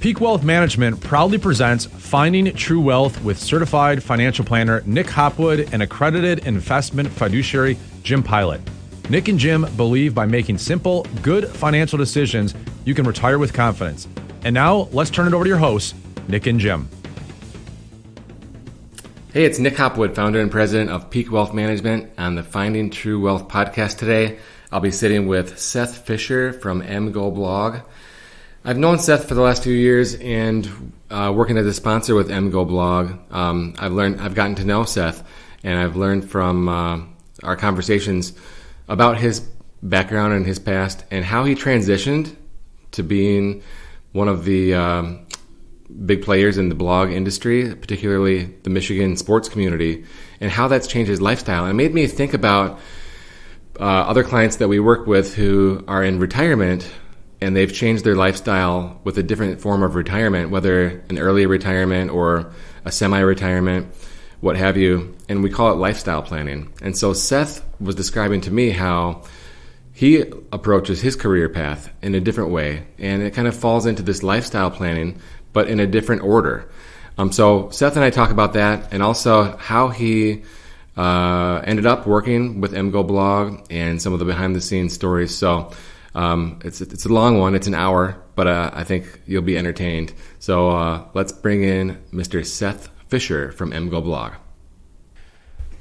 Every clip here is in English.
Peak Wealth Management proudly presents Finding True Wealth with certified financial planner Nick Hopwood and accredited investment fiduciary Jim Pilot. Nick and Jim believe by making simple, good financial decisions, you can retire with confidence. And now, let's turn it over to your hosts, Nick and Jim. Hey, it's Nick Hopwood, founder and president of Peak Wealth Management on the Finding True Wealth podcast today. I'll be sitting with Seth Fisher from MGoBlog. I've known Seth for the last few years and working as a sponsor with MGoBlog. I've gotten to know Seth, and I've learned from our conversations about his background and his past and how he transitioned to being one of the big players in the blog industry, particularly the Michigan sports community, and how that's changed his lifestyle. And it made me think about other clients that we work with who are in retirement and they've changed their lifestyle with a different form of retirement, whether an early retirement or a semi-retirement, what have you, and we call it lifestyle planning. And so Seth was describing to me how he approaches his career path in a different way, and it kind of falls into this lifestyle planning, but in a different order. So Seth and I talk about that, and also how he ended up working with MGoBlog and some of the behind-the-scenes stories. So it's a long one. It's an hour, but I think you'll be entertained. So let's bring in Mr. Seth Fisher from MGoBlog.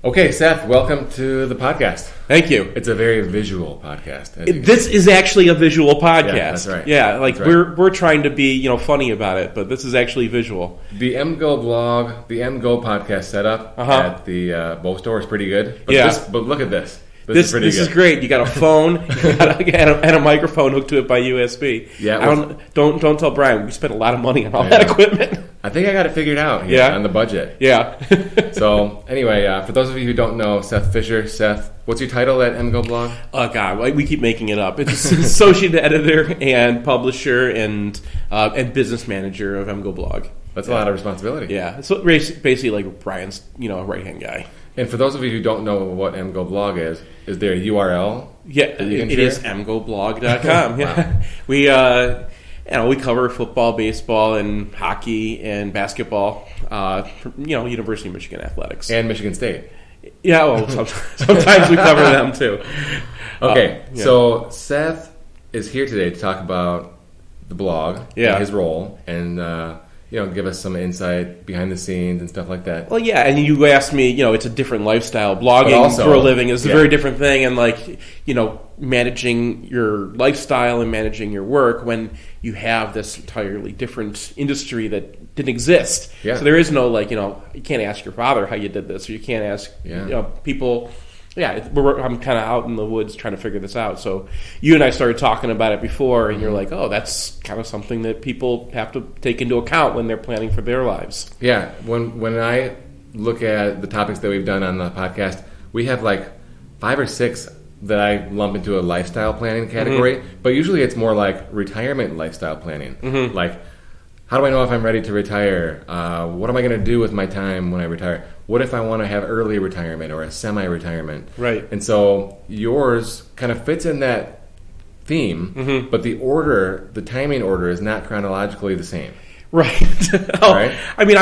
Okay, Seth, welcome to the podcast. Thank you. It's a very visual podcast. This is actually a visual podcast. Yeah, that's right. Yeah, that's right. we're trying to be funny about it, but this is actually visual. The MGoBlog, the MGo podcast setup at the Bow store is pretty good. But but look at this. This is great. You got a phone and a microphone hooked to it by USB. Yeah. Don't tell Brian. We spent a lot of money on all that equipment. I think I got it figured out here on the budget. Yeah. So anyway, for those of you who don't know, Seth Fisher. Seth, what's your title at MGoBlog? Oh God, we keep making it up. It's associate editor and publisher and business manager of MGoBlog. That's a lot of responsibility. Yeah. So basically like Brian's right hand guy. And for those of you who don't know what MGoBlog is there a URL? Yeah, it is MGoBlog.com. Yeah. Wow. We cover football, baseball, and hockey and basketball. University of Michigan athletics and Michigan State. Yeah, well, sometimes we cover them too. Okay, so Seth is here today to talk about the blog and his role and. Give us some insight behind the scenes and stuff like that. Well, yeah, and you asked me, it's a different lifestyle. Blogging for a living is a very different thing, and managing your lifestyle and managing your work when you have this entirely different industry that didn't exist. Yeah. So there is no you can't ask your father how you did this, or you can't ask people. Yeah, I'm kind of out in the woods trying to figure this out. So you and I started talking about it before, and you're like, oh, that's kind of something that people have to take into account when they're planning for their lives. Yeah, when I look at the topics that we've done on the podcast, we have like 5 or 6 that I lump into a lifestyle planning category, but usually it's more like retirement lifestyle planning. Like, how do I know if I'm ready to retire? What am I going to do with my time when I retire? What if I want to have early retirement or a semi-retirement? Right. And so yours kind of fits in that theme, but the timing order is not chronologically the same. Right. Right? I mean,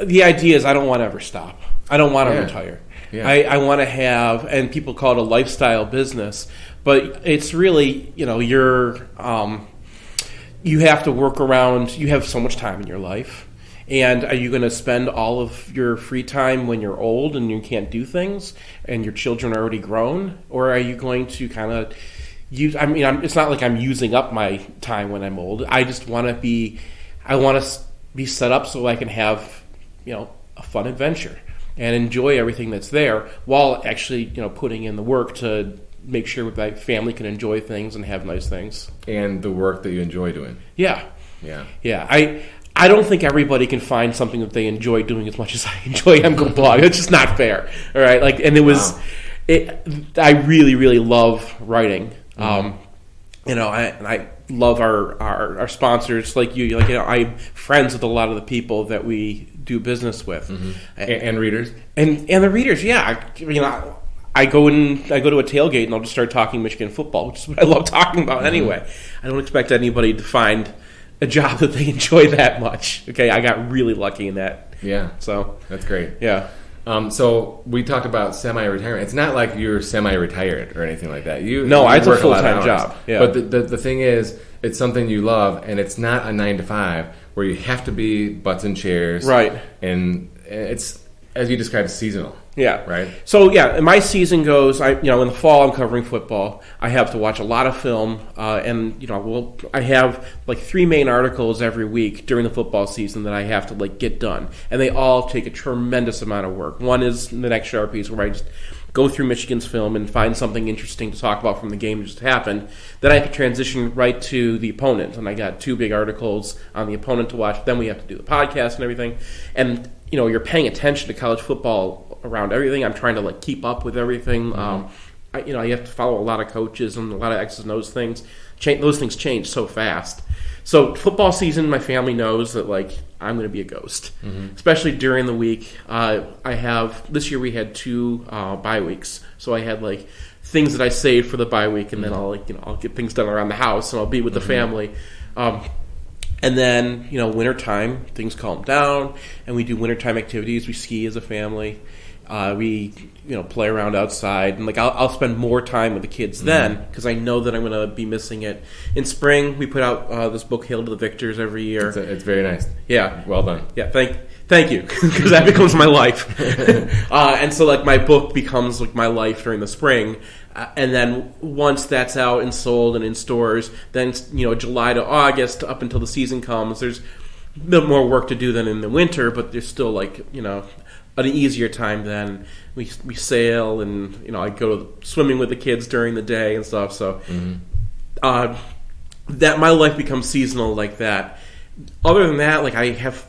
the idea is I don't want to ever stop. I don't want to retire. Yeah. I want to have, and people call it a lifestyle business, but it's really, you have to work around, you have so much time in your life. And are you going to spend all of your free time when you're old and you can't do things and your children are already grown? Or are you going to kind of use, it's not like I'm using up my time when I'm old. I just want to be set up so I can have, a fun adventure and enjoy everything that's there while actually, putting in the work to make sure that my family can enjoy things and have nice things. And the work that you enjoy doing. Yeah. Yeah. Yeah. I don't think everybody can find something that they enjoy doing as much as I enjoy MGoBlog. It's just not fair. All right. I really, really love writing. I love our sponsors like you. I'm friends with a lot of the people that we do business with. And readers. And the readers, yeah. I go to a tailgate and I'll just start talking Michigan football, which is what I love talking about anyway. I don't expect anybody to find a job that they enjoy that much. Okay, I got really lucky in that. Yeah. So that's great. Yeah. So we talked about semi-retirement. It's not like you're semi-retired or anything like that. It's a full-time job. Yeah. But the thing is, it's something you love, and it's not a 9 to 5 where you have to be butts in chairs. Right. And it's, as you described, seasonal. Yeah. Right. So my season goes. In the fall I'm covering football. I have to watch a lot of film, and I have like 3 main articles every week during the football season that I have to like get done, and they all take a tremendous amount of work. One is the next Sharpies, where I just go through Michigan's film and find something interesting to talk about from the game that just happened. Then I have to transition right to the opponent, and I got 2 big articles on the opponent to watch. Then we have to do the podcast and everything, and you're paying attention to college football around everything. I'm trying to like keep up with everything. You have to follow a lot of coaches and a lot of X's and O's things. Those things change so fast. So football season, my family knows that like I'm going to be a ghost, especially during the week. This year we had 2 bye weeks, so I had like things that I saved for the bye week, and then I'll get things done around the house, and I'll be with the family. And then, wintertime, things calm down, and we do wintertime activities. We ski as a family. We, play around outside. And, I'll spend more time with the kids then, because I know that I'm going to be missing it. In spring, we put out this book, Hail to the Victors, every year. It's very nice. Yeah. Well done. Yeah, thank you, because that becomes my life. And so, my book becomes, my life during the spring. And then once that's out and sold and in stores, then July to August up until the season comes, there's a bit more work to do than in the winter, but there's still an easier time then. We sail, and I go to swimming with the kids during the day and stuff. So that my life becomes seasonal like that. Other than that, I have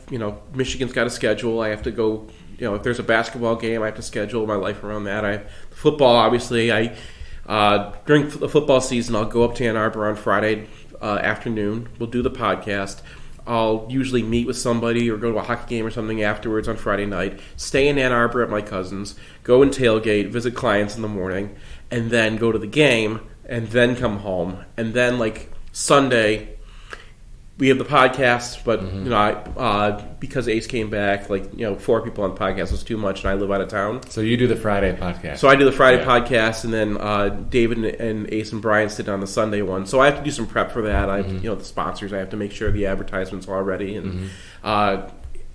Michigan's got a schedule. I have to go. If there's a basketball game, I have to schedule my life around that. Football, obviously. During the football season, I'll go up to Ann Arbor on Friday afternoon. We'll do the podcast. I'll usually meet with somebody or go to a hockey game or something afterwards on Friday night. Stay in Ann Arbor at my cousin's. Go and tailgate, visit clients in the morning, and then go to the game, and then come home. And then, Sunday, we have the podcast, but because Ace came back, 4 people on the podcast was too much, and I live out of town. So you do the Friday podcast. So I do the Friday podcast, and then David and Ace and Brian sit on the Sunday one. So I have to do some prep for that. I the sponsors. I have to make sure the advertisements are all ready, and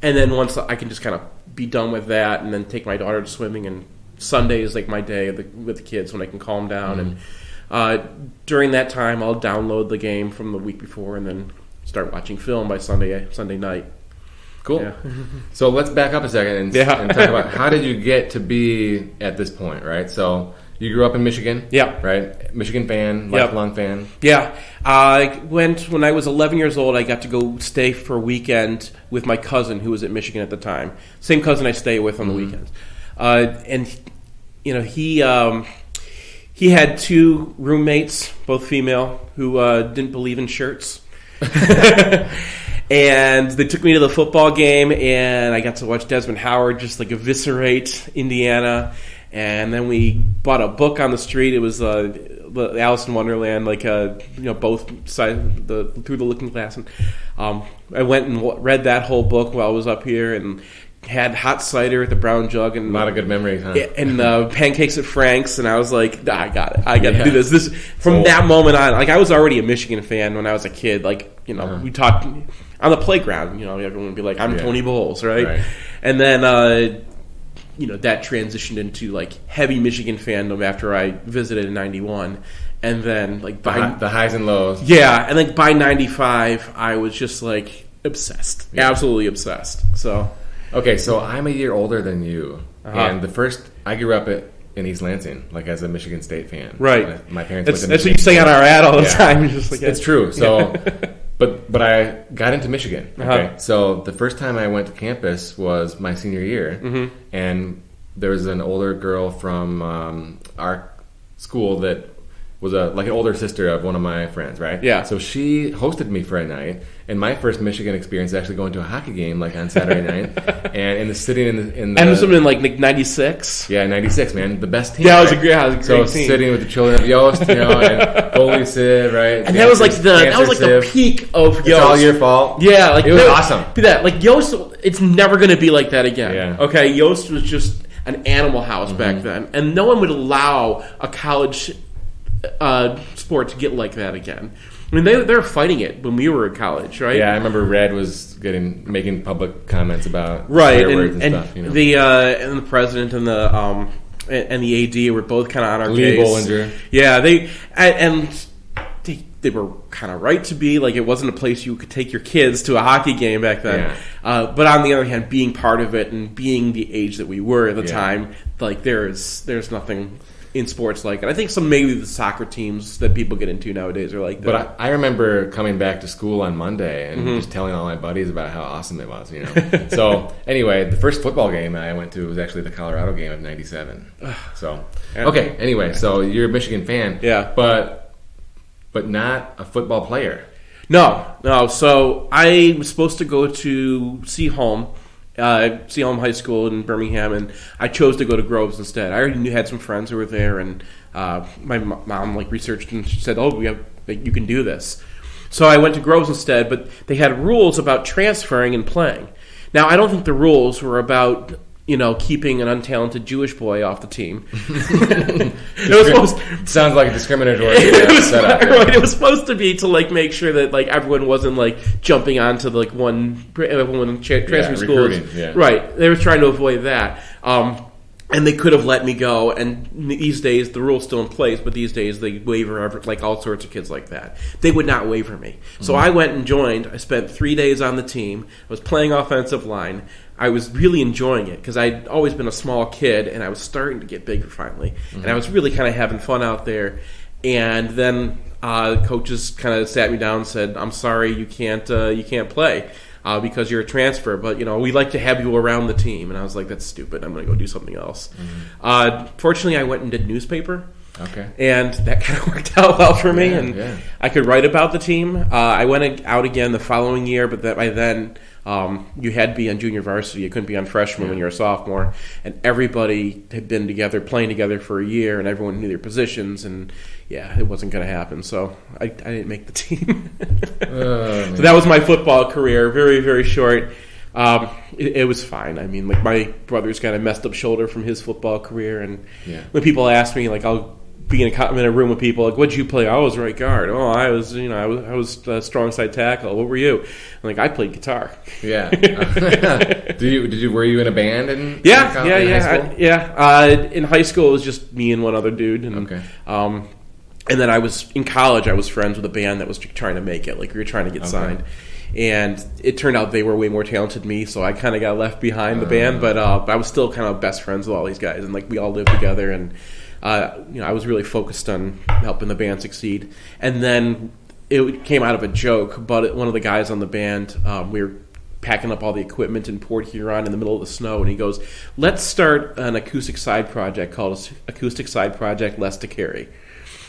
then once I can just kind of be done with that, and then take my daughter to swimming. And Sunday is my day with the kids when I can calm down. And during that time, I'll download the game from the week before, and then start watching film by Sunday night. Cool. Yeah. So let's back up a second and talk about how did you get to be at this point, right? So you grew up in Michigan. Yeah. Right? Michigan fan, lifelong fan. Yeah. When I was 11 years old, I got to go stay for a weekend with my cousin who was at Michigan at the time. Same cousin I stay with on the weekends. And he had 2 roommates, both female, who didn't believe in shirts. And they took me to the football game, and I got to watch Desmond Howard just eviscerate Indiana. And then we bought a book on the street. It was the Alice in Wonderland, both sides through the looking glass. And I went and read that whole book while I was up here, and had hot cider at the Brown Jug, and a lot of good memories, huh? And pancakes at Frank's, and I was like, I got it. I got to do this. From that moment on, I was already a Michigan fan when I was a kid. We talked on the playground. Everyone would be like, "I'm Tony Bowles," right? And then that transitioned into heavy Michigan fandom after I visited in '91, and then the highs and lows. Yeah, and then by '95, I was just obsessed, absolutely obsessed. So. Okay, so I'm a year older than you, and I grew up in East Lansing, as a Michigan State fan. Right. My parents. That's what you say on our ad all the time. You're just it's true. So, but I got into Michigan. Okay, so the first time I went to campus was my senior year, and there was an older girl from our school that was an older sister of one of my friends, right? Yeah. So she hosted me for a night, and my first Michigan experience is actually going to a hockey game on Saturday night, and sitting in the and it was in '96. Yeah, '96, man, the best team. Yeah, right? it was a great team. Sitting with the children of Yost, and goalie Sid, right? And that was like the peak of Yost. It's all your fault. Yeah, it was awesome. Yost, it's never going to be like that again. Yeah. Okay, Yost was just an animal house back then, and no one would allow a college sport to get like that again. I mean, they were fighting it when we were in college, right? Yeah, I remember Red was making public comments about right, words and stuff. You know? The president and the AD were both kind of on our Lee case. Bollinger. Yeah, they were kind of right to be like it wasn't a place you could take your kids to a hockey game back then. Yeah. But on the other hand, being part of it and being the age that we were at the time, like there's nothing in sports like it. I think maybe the soccer teams that people get into nowadays are like that. But I remember coming back to school on Monday and just telling all my buddies about how awesome it was, So anyway, the first football game I went to was actually the Colorado game of '97. So okay, anyway, so you're a Michigan fan, but not a football player. No. So I was supposed to go to Seaholm High School in Birmingham, and I chose to go to Groves instead. I already had some friends who were there, and my mom researched and she said, you can do this. So I went to Groves instead, but they had rules about transferring and playing. Now, I don't think the rules were about keeping an untalented Jewish boy off the team. Sounds like a discriminatory setup. Right, it was supposed to be to make sure that everyone wasn't jumping onto one transfer schools. Yeah. Right, they were trying to avoid that. And they could have let me go. And these days, the rule's still in place, but these days they waiver all sorts of kids like that. They would not waiver me. So I went and joined. I spent 3 days on the team. I was playing offensive line. I was really enjoying it because I'd always been a small kid, and I was starting to get bigger finally. And I was really kind of having fun out there. And then coaches kind of sat me down and said, "I'm sorry, you can't play." Because you're a transfer, but we'd like to have you around the team. And I was like, that's stupid. I'm going to go do something else. Fortunately, I went and did newspaper. Okay. And that kind of worked out well for me. I could write about the team. I went out again the following year, but by then you had to be on junior varsity. You couldn't be on freshman when you were a sophomore. And everybody had been playing together for a year, and everyone knew their positions. And it wasn't going to happen. So I didn't make the team. So that was my football career. Very, very short. It was fine. I mean, my brother's got a messed up shoulder from his football career. And when people ask me, I'll be in a room with people, what'd you play? I was right guard. Oh, I was strong side tackle. What were you? I'm I played guitar. Yeah. Were you in a band in high school? In high school, it was just me and one other dude. And, and then in college, I was friends with a band that was trying to make it. We were trying to get signed. And it turned out they were way more talented than me, so I kind of got left behind the band. But I was still kind of best friends with all these guys, and we all lived together. And I was really focused on helping the band succeed. And then it came out of a joke, but one of the guys on the band, we were packing up all the equipment in Port Huron in the middle of the snow, and he goes, "Let's start an acoustic side project called Acoustic Side Project Less to Carry."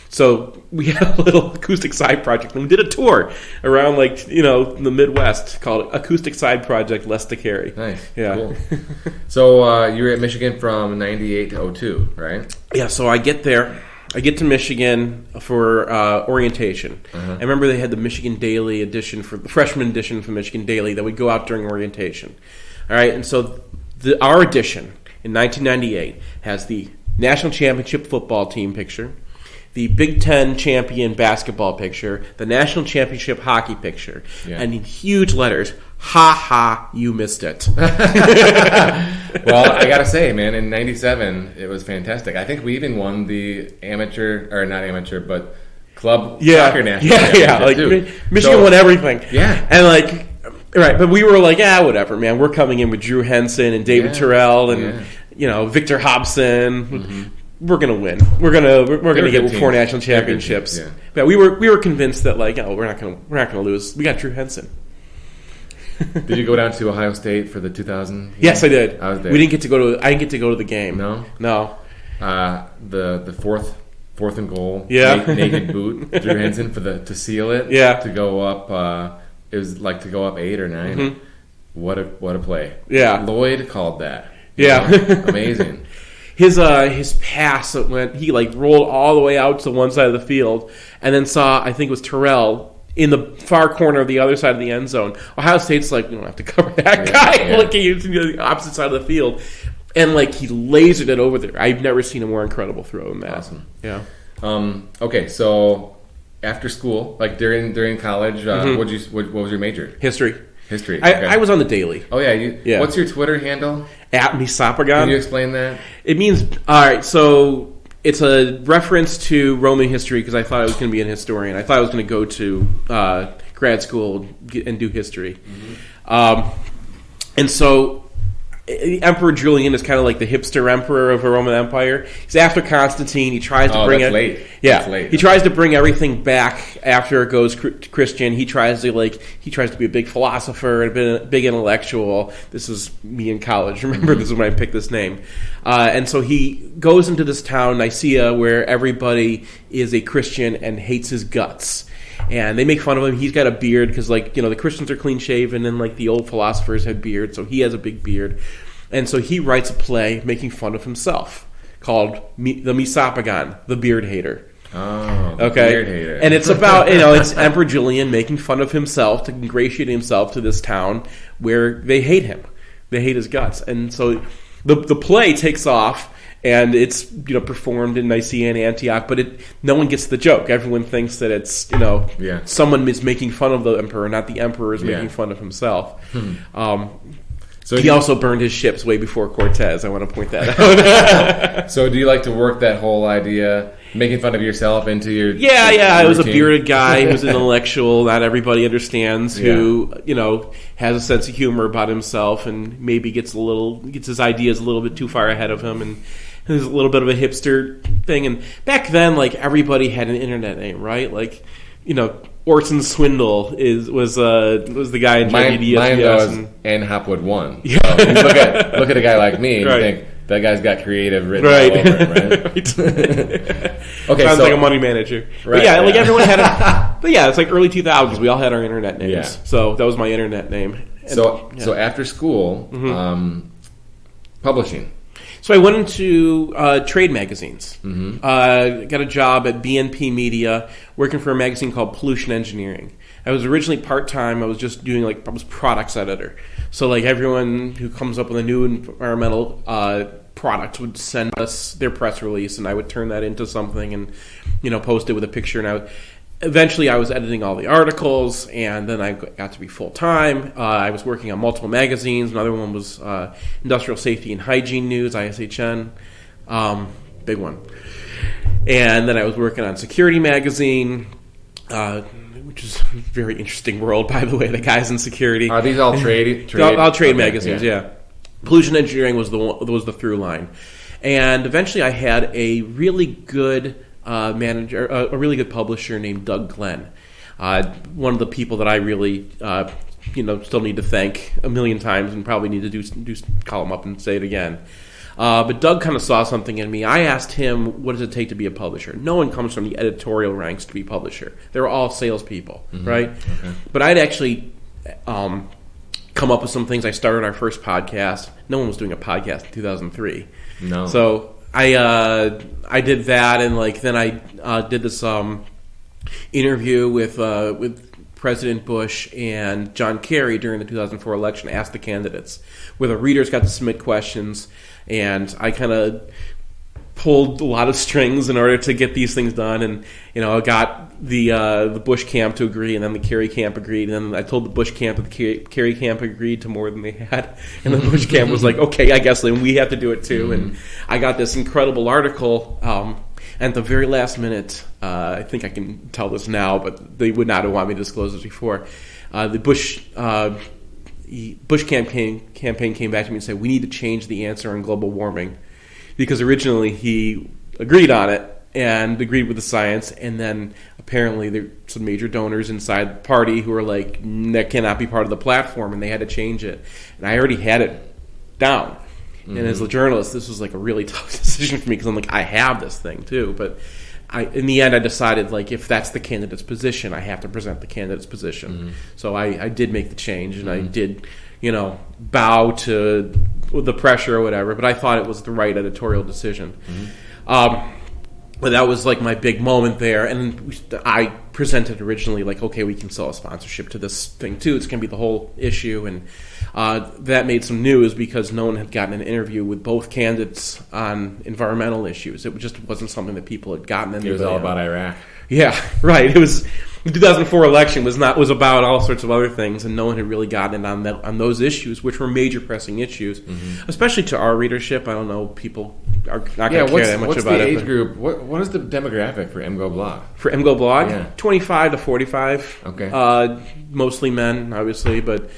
So we had a little acoustic side project, and we did a tour around the Midwest called Acoustic Side Project Less to Carry. Nice. Yeah. Cool. So you were at Michigan from 98 to 02, right? Yeah, so I get to Michigan for orientation. I remember they had the Michigan Daily edition, for the freshman edition for Michigan Daily that would go out during orientation. All right, and so our edition in 1998 has the national championship football team picture, the Big Ten champion basketball picture, the national championship hockey picture, and in huge letters, "Ha ha, you missed it." Well, I gotta say, man, in '97 it was fantastic. I think we even won the but club soccer national championship too. Michigan won everything. Yeah, and right, but we were whatever, man. We're coming in with Drew Henson and David Terrell and Victor Hobson. Mm-hmm. We're gonna win. We're gonna get 4 national championships. Yeah, we were convinced that we're not gonna lose. We got Drew Henson. Did you go down to Ohio State for the 2000? Yes, I did. I was there. I didn't get to go to the game. No. No. The fourth 4th and goal. Yeah. Naked boot. Drew Henson to seal it. Yeah. To go up. It was like to go up 8 or 9. Mm-hmm. What a play. Yeah. Lloyd called that. Yeah. Amazing. His pass he like rolled all the way out to one side of the field and then saw, I think it was Terrell in the far corner of the other side of the end zone. Ohio State's like, you don't have to cover that guy. Yeah. Looking to the opposite side of the field. And like he lasered it over there. I've never seen a more incredible throw than that. Awesome. Yeah. Okay, so after school, like during college, what was your major? History. History. Okay. I was on the daily. Oh yeah. What's your Twitter handle? At Misapagan. Can you explain that? It means, all right, so it's a reference to Roman history because I thought I was going to be an historian. I thought I was going to go to grad school and do history. Mm-hmm. And so Emperor Julian is kind of like the hipster emperor of the Roman Empire. He's after Constantine. He tries to bring it. Late. Yeah, that's late. He tries to bring everything back after it goes Christian. He tries to be a big philosopher and a big intellectual. This is me in college. Remember, this is when I picked this name. And so he goes into this town, Nicaea, where everybody is a Christian and hates his guts. And they make fun of him. He's got a beard because, the Christians are clean-shaven and, the old philosophers had beards, so he has a big beard. And so he writes a play making fun of himself called The Misapagan, the Beard Hater. Oh, the okay. Beard Hater. And it's about, it's Emperor Julian making fun of himself to ingratiate himself to this town where they hate him. They hate his guts. And so the play takes off. And it's performed in Nicaea and Antioch, but no one gets the joke. Everyone thinks that it's someone is making fun of the emperor, not the emperor is making fun of himself. So he also burned his ships way before Cortez. I want to point that out. So do you like to work that whole idea, making fun of yourself into your I was a bearded guy who's an intellectual. Not everybody understands. Who has a sense of humor about himself and maybe gets his ideas a little bit too far ahead of him and. There's a little bit of a hipster thing, and back then, everybody had an internet name, right? Orson Swindle was the guy in JDDS. Mine was and Hopwood 1. Yeah. So you look at a guy like me and right. you think that guy's got creative written all over him, right? Right. Okay, sounds like a money manager. Right, but everyone had a. But it's early 2000s. We all had our internet names, so that was my internet name. And, so after school, publishing. So I went into trade magazines. Got a job at BNP Media, working for a magazine called Pollution Engineering. I was originally part-time. I was just doing I was products editor. So everyone who comes up with a new environmental product would send us their press release, and I would turn that into something and post it with a picture. And eventually I was editing all the articles, and then I got to be full-time. I was working on multiple magazines. Another one was Industrial Safety and Hygiene News, ISHN, big one. And then I was working on Security Magazine, which is a very interesting world, by the way, the guys in security. Are these all trade? All trade magazines, yeah. Pollution Engineering was the through line. And eventually I had a really good manager, a really good publisher named Doug Glenn. One of the people that I really, still need to thank a million times and probably need to call him up and say it again. But Doug kind of saw something in me. I asked him, what does it take to be a publisher? No one comes from the editorial ranks to be publisher. They're all salespeople, right? Okay. But I'd actually come up with some things. I started our first podcast. No one was doing a podcast in 2003. No. So I did that, and then I did this interview with President Bush and John Kerry during the 2004 election. Asked the candidates, where the readers got to submit questions, and I kind of pulled a lot of strings in order to get these things done. And I got the Bush camp to agree, and then the Kerry camp agreed, and then I told the Bush camp that the Kerry camp agreed to more than they had, and the Bush camp was like, okay, I guess then we have to do it too. Mm-hmm. And I got this incredible article. And at the very last minute, I think I can tell this now, but they would not have wanted me to disclose this before. The Bush campaign came back to me and said, we need to change the answer on global warming. Because originally he agreed on it and agreed with the science, and then apparently there were some major donors inside the party who were like, that cannot be part of the platform, and they had to change it. And I already had it down. Mm-hmm. And as a journalist, this was a really tough decision for me because I'm like, I have this thing too, but in the end, I decided, like, if that's the candidate's position, I have to present the candidate's position. So I did make the change, and I did, bow to the pressure or whatever, but I thought it was the right editorial decision. But that was like my big moment there, and I presented originally like, okay, we can sell a sponsorship to this thing too. It's going to be the whole issue, and that made some news because no one had gotten an interview with both candidates on environmental issues. It just wasn't something that people had gotten. It was all about Iraq. Yeah, right. It was the 2004 election was about all sorts of other things, and no one had really gotten in on those issues, which were major pressing issues, especially to our readership. I don't know, people are not going to care that much what's about the it. age group? What is the demographic for MGoBlog? For MGoBlog, Yeah. 25 to 45. Okay. Mostly men, obviously, but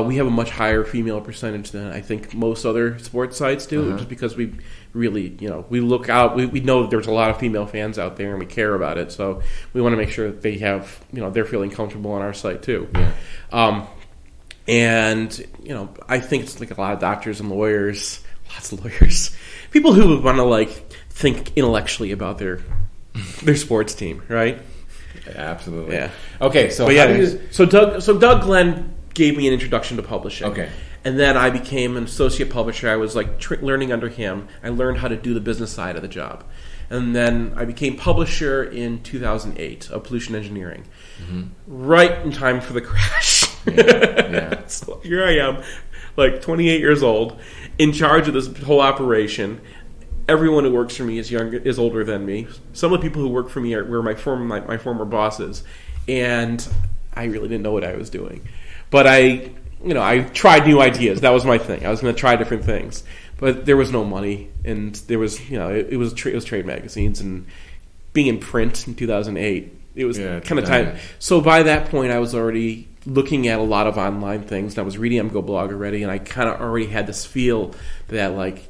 we have a much higher female percentage than I think most other sports sites do, just because we really, we look out. We know that there's a lot of female fans out there, and we care about it. So we want to make sure that they have, they're feeling comfortable on our site too. Yeah. And I think it's like a lot of doctors and lawyers, lots of lawyers, people who want to like think intellectually about their sports team, right? Absolutely. Yeah. Okay. So so Doug Glenn gave me an introduction to publishing. Okay. And then I became an associate publisher. I was like learning under him. I learned how to do the business side of the job. And then I became publisher in 2008 of Pollution Engineering, right in time for the crash. Yeah. So here I am, like 28 years old, in charge of this whole operation. Everyone who works for me is older than me. Some of the people who work for me were my former bosses, and I really didn't know what I was doing. But I tried new ideas. That was my thing. I was going to try different things, but there was no money, and there was, it was trade magazines, and being in print in 2008, it was kind of time. So by that point, I was already looking at a lot of online things, and I was reading MGoBlog already, and I kind of already had this feel that like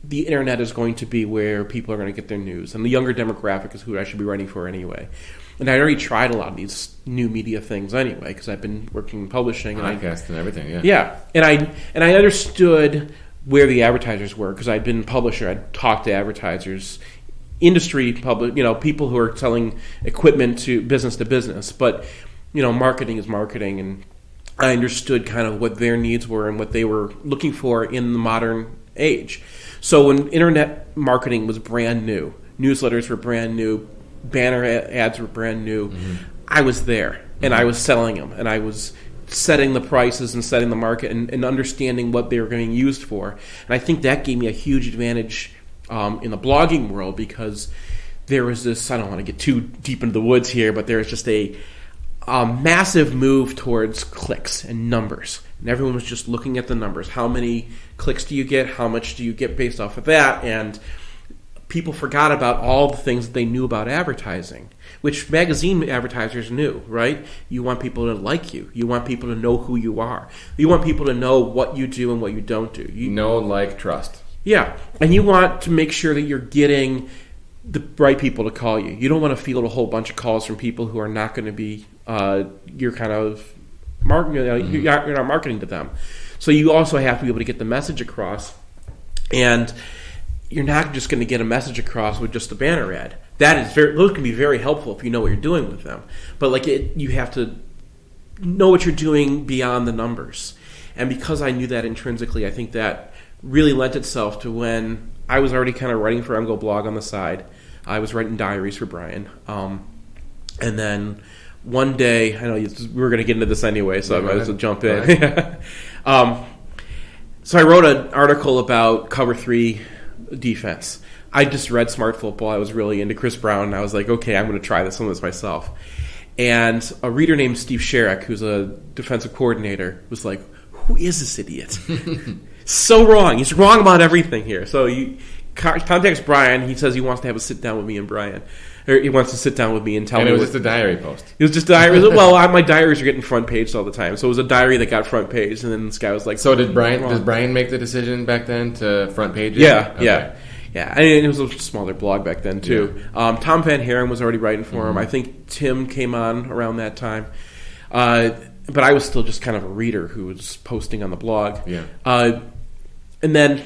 the internet is going to be where people are going to get their news, and the younger demographic is who I should be writing for anyway. And I'd already tried a lot of these new media things anyway, because I've been working in publishing. Podcasts and everything, yeah. Yeah, and I understood where the advertisers were, because I'd been a publisher. I'd talked to advertisers, industry, people who are selling equipment to business, but, marketing is marketing, and I understood kind of what their needs were and what they were looking for in the modern age. So when internet marketing was brand new, newsletters were brand new, banner ads were brand new, I was there, and I was selling them, and I was setting the prices and setting the market and understanding what they were being used for. And I think that gave me a huge advantage in the blogging world, because there was this, I don't want to get too deep into the woods here, but there was just a massive move towards clicks and numbers. And everyone was just looking at the numbers. How many clicks do you get? How much do you get based off of that? And people forgot about all the things that they knew about advertising, which magazine advertisers knew, right? You want people to like you. You want people to know who you are. You want people to know what you do and what you don't do. Trust. Yeah, and you want to make sure that you're getting the right people to call you. You don't want to field a whole bunch of calls from people who are not going to be your kind of you're not marketing to them. So you also have to be able to get the message across, and you're not just going to get a message across with just a banner ad. Those can be very helpful if you know what you're doing with them. But you have to know what you're doing beyond the numbers. And because I knew that intrinsically, I think that really lent itself to when I was already kind of writing for MGoBlog on the side. I was writing diaries for Brian. And then one day, I know we were going to get into this anyway, so I might as well jump in. So I wrote an article about Cover 3 defense. I just read Smart Football. I was really into Chris Brown, and I was like, okay, I'm going to try some of this myself. And a reader named Steve Sherrick, who's a defensive coordinator, was like, who is this idiot? So wrong. He's wrong about everything here. So he contacts Brian. He says he wants to have a sit down with me and Brian. Or he wants to sit down with me and tell me. And it was just a diary post. It was just diary. Well, my diaries are getting front page all the time. So it was a diary that got front page, and then this guy was like, so does Brian make the decision back then to front page? Yeah, okay. Yeah. And it was a smaller blog back then, too. Yeah. Tom Van Haren was already writing for him. I think Tim came on around that time. But I was still just kind of a reader who was posting on the blog. Yeah. And then,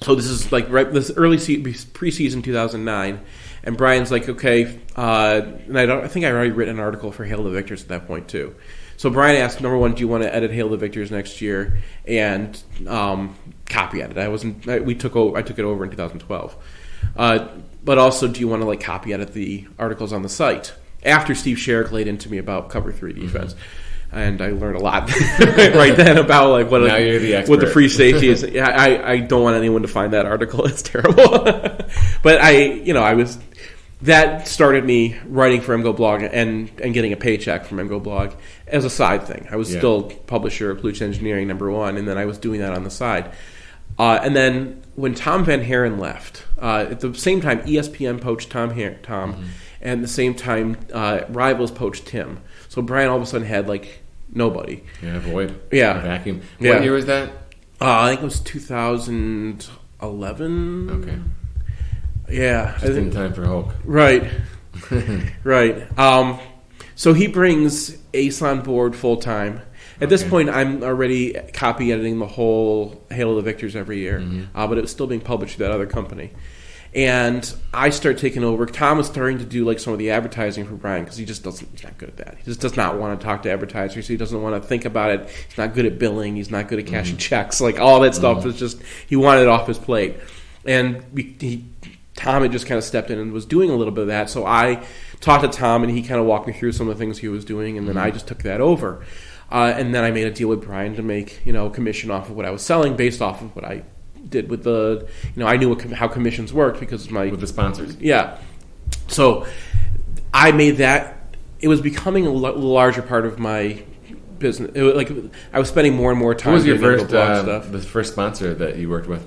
so this is like this early preseason 2009, And Brian's like, okay, and I think I already written an article for Hail the Victors at that point too. So Brian asked, number one, do you want to edit Hail the Victors next year and copy edit? I took it over in 2012. But also, do you want to like copy edit the articles on the site? After Steve Sherrick laid into me about cover 3 defense. And I learned a lot right then about like what you're the expert. What the free safety is. I don't want anyone to find that article. It's terrible. But I was that started me writing for MGoBlog and getting a paycheck from MGoBlog as a side thing. I was still publisher of Plymouth Engineering #1, and then I was doing that on the side. And then when Tom Van Haren left, at the same time ESPN poached Tom, and at the same time Rivals poached Tim. So Brian all of a sudden had like nobody. Yeah, void. Yeah, a vacuum. What year was that? I think it was 2011. Okay. Yeah, just in time for Hulk. Right. Right. So he brings Ace on board full time. At this point, I'm already copy editing the whole Hail of the Victors every year, but it was still being published through that other company. And I started taking over. Tom was starting to do like some of the advertising for Brian because he's not good at that. He just does not want to talk to advertisers. He doesn't want to think about it. He's not good at billing. He's not good at cashing checks. Like all that stuff is just, he wanted it off his plate. And Tom had just kind of stepped in and was doing a little bit of that. So I talked to Tom, and he kind of walked me through some of the things he was doing, and then I just took that over. And then I made a deal with Brian to make commission off of what I was selling based off of what I did with the I knew how commissions worked because of with the sponsors. Yeah. So I made that. It was becoming a larger part of my business. It was like I was spending more and more time. Who was your stuff. the first sponsor that you worked with?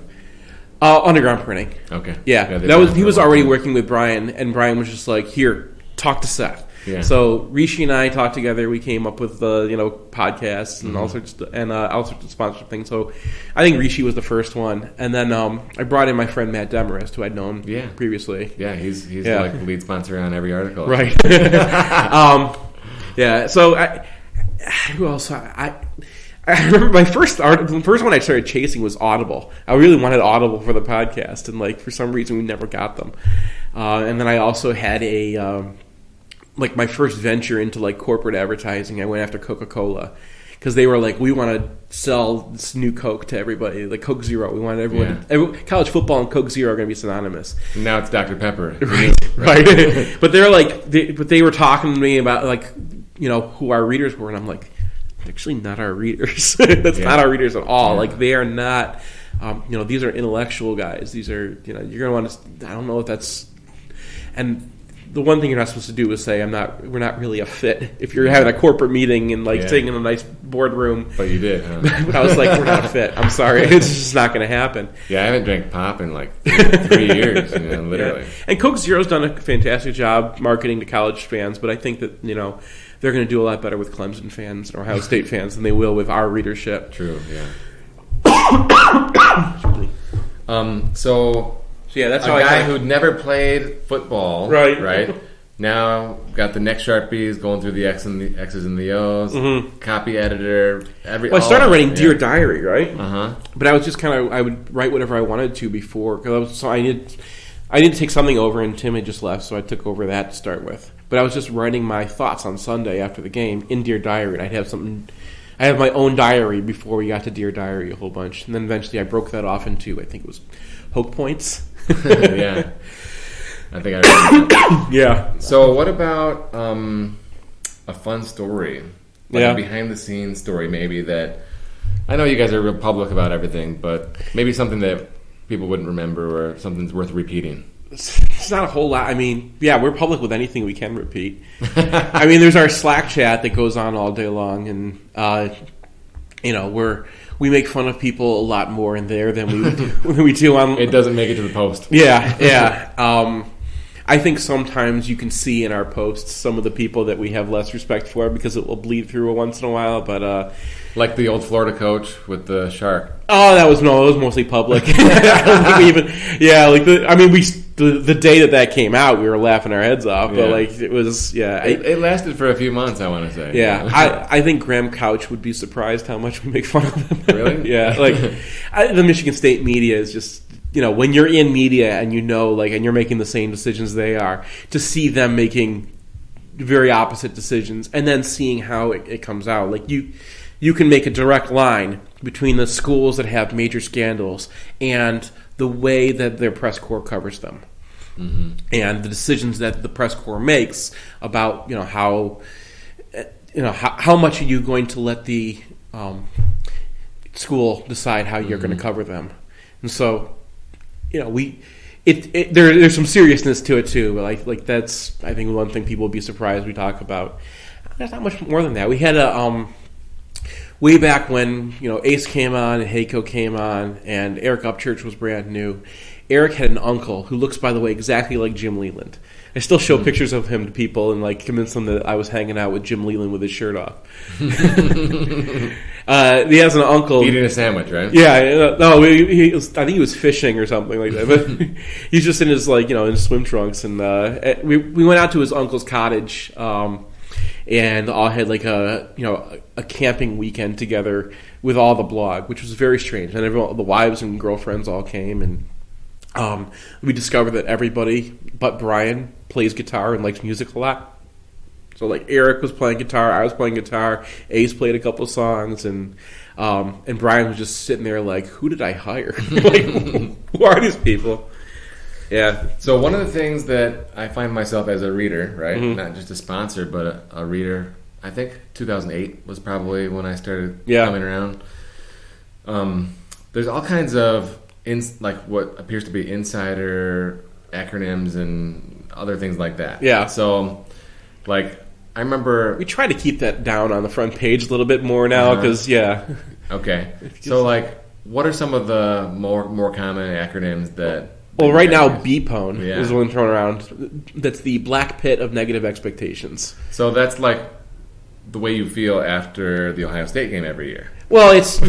Underground Printing. Okay. Yeah, he was already working with Brian, and Brian was just like, "Here, talk to Seth." Yeah. So Rishi and I talked together. We came up with the podcasts and all sorts of sponsorship things. So I think Rishi was the first one, and then I brought in my friend Matt Demarest, who I'd known previously. Yeah, he's like the lead sponsor on every article. Right. Yeah. So who else? I remember my first article. The first one I started chasing was Audible. I really wanted Audible for the podcast, and like for some reason we never got them. And then I also had like my first venture into like corporate advertising. I went after Coca-Cola because they were like, we want to sell this new Coke to everybody, like Coke Zero. We wanted everyone. College football and Coke Zero are going to be synonymous. And now it's Dr. Pepper. Right. But they're like, they were talking to me about like, who our readers were, and I'm like, actually not our readers. That's not our readers at all. Like they are not. These are intellectual guys. These are you're going to want to. I don't know if that's and. The one thing you're not supposed to do is say we're not really a fit. If you're having a corporate meeting and like sitting in a nice boardroom. But you did, huh? But I was like, we're not a fit. I'm sorry. It's just not going to happen. Yeah, I haven't drank pop in like 3 years, literally. Yeah. And Coke Zero's done a fantastic job marketing to college fans, but I think that, they're going to do a lot better with Clemson fans and Ohio State fans than they will with our readership. True, yeah. So yeah, that's a guy who'd never played football, right? Now got the neck Sharpies, going through the X's and the O's, copy editor. I started writing Dear Diary, right? But I was just I would write whatever I wanted to before because I need to take something over, and Tim had just left, so I took over that to start with. But I was just writing my thoughts on Sunday after the game in Dear Diary, and I'd have something. I have my own diary before we got to Dear Diary a whole bunch, and then eventually I broke that off into I think it was Hoke Points. Yeah, I think I remember that. Yeah. So what about a fun story, like a behind-the-scenes story, maybe that I know you guys are real public about everything, but maybe something that people wouldn't remember or something's worth repeating. It's not a whole lot. I mean, we're public with anything we can repeat. I mean, there's our Slack chat that goes on all day long, and we make fun of people a lot more in there than we do on. It doesn't make it to the post. Yeah. I think sometimes you can see in our posts some of the people that we have less respect for because it will bleed through once in a while. But like the old Florida coach with the shark. Oh, it was mostly public. I don't think we even. Yeah, like the day that came out, we were laughing our heads off. But like it was, it lasted for a few months. I want to say. Yeah, I think Graham Couch would be surprised how much we make fun of him. Really? Yeah, like the Michigan State media is just when you're in media and and you're making the same decisions they are, to see them making very opposite decisions and then seeing how it comes out. Like you can make a direct line between the schools that have major scandals and the way that their press corps covers them. Mm-hmm. And the decisions that the press corps makes about how much are you going to let the school decide how you're going to cover them. And so there's some seriousness to it too. Like that's, I think, one thing people will be surprised we talk about. There's not much more than that. We had a way back when Ace came on and Heiko came on and Eric Upchurch was brand new. Eric had an uncle who looks, by the way, exactly like Jim Leland. I still show pictures of him to people and convince them that I was hanging out with Jim Leland with his shirt off. He has an uncle eating a sandwich, right? Yeah, no, I think he was fishing or something like that. But he's just in his in his swim trunks, and we went out to his uncle's cottage, and all had a camping weekend together with all the blog, which was very strange. And everyone, the wives and girlfriends, all came, and we discovered that everybody but Brian plays guitar and likes music a lot. So Eric was playing guitar, I was playing guitar, Ace played a couple songs, and Brian was just sitting there who did I hire? Who are these people? Yeah. So one of the things that I find myself as a reader, right, not just a sponsor, but a reader, I think 2008 was probably when I started coming around. There's all kinds of what appears to be insider acronyms and other things like that. Yeah. So, I remember we try to keep that down on the front page a little bit more now because Okay. So, what are some of the more common acronyms that? Well, right now, BPON is one thrown around. That's the black pit of negative expectations. So that's the way you feel after the Ohio State game every year. Well, it's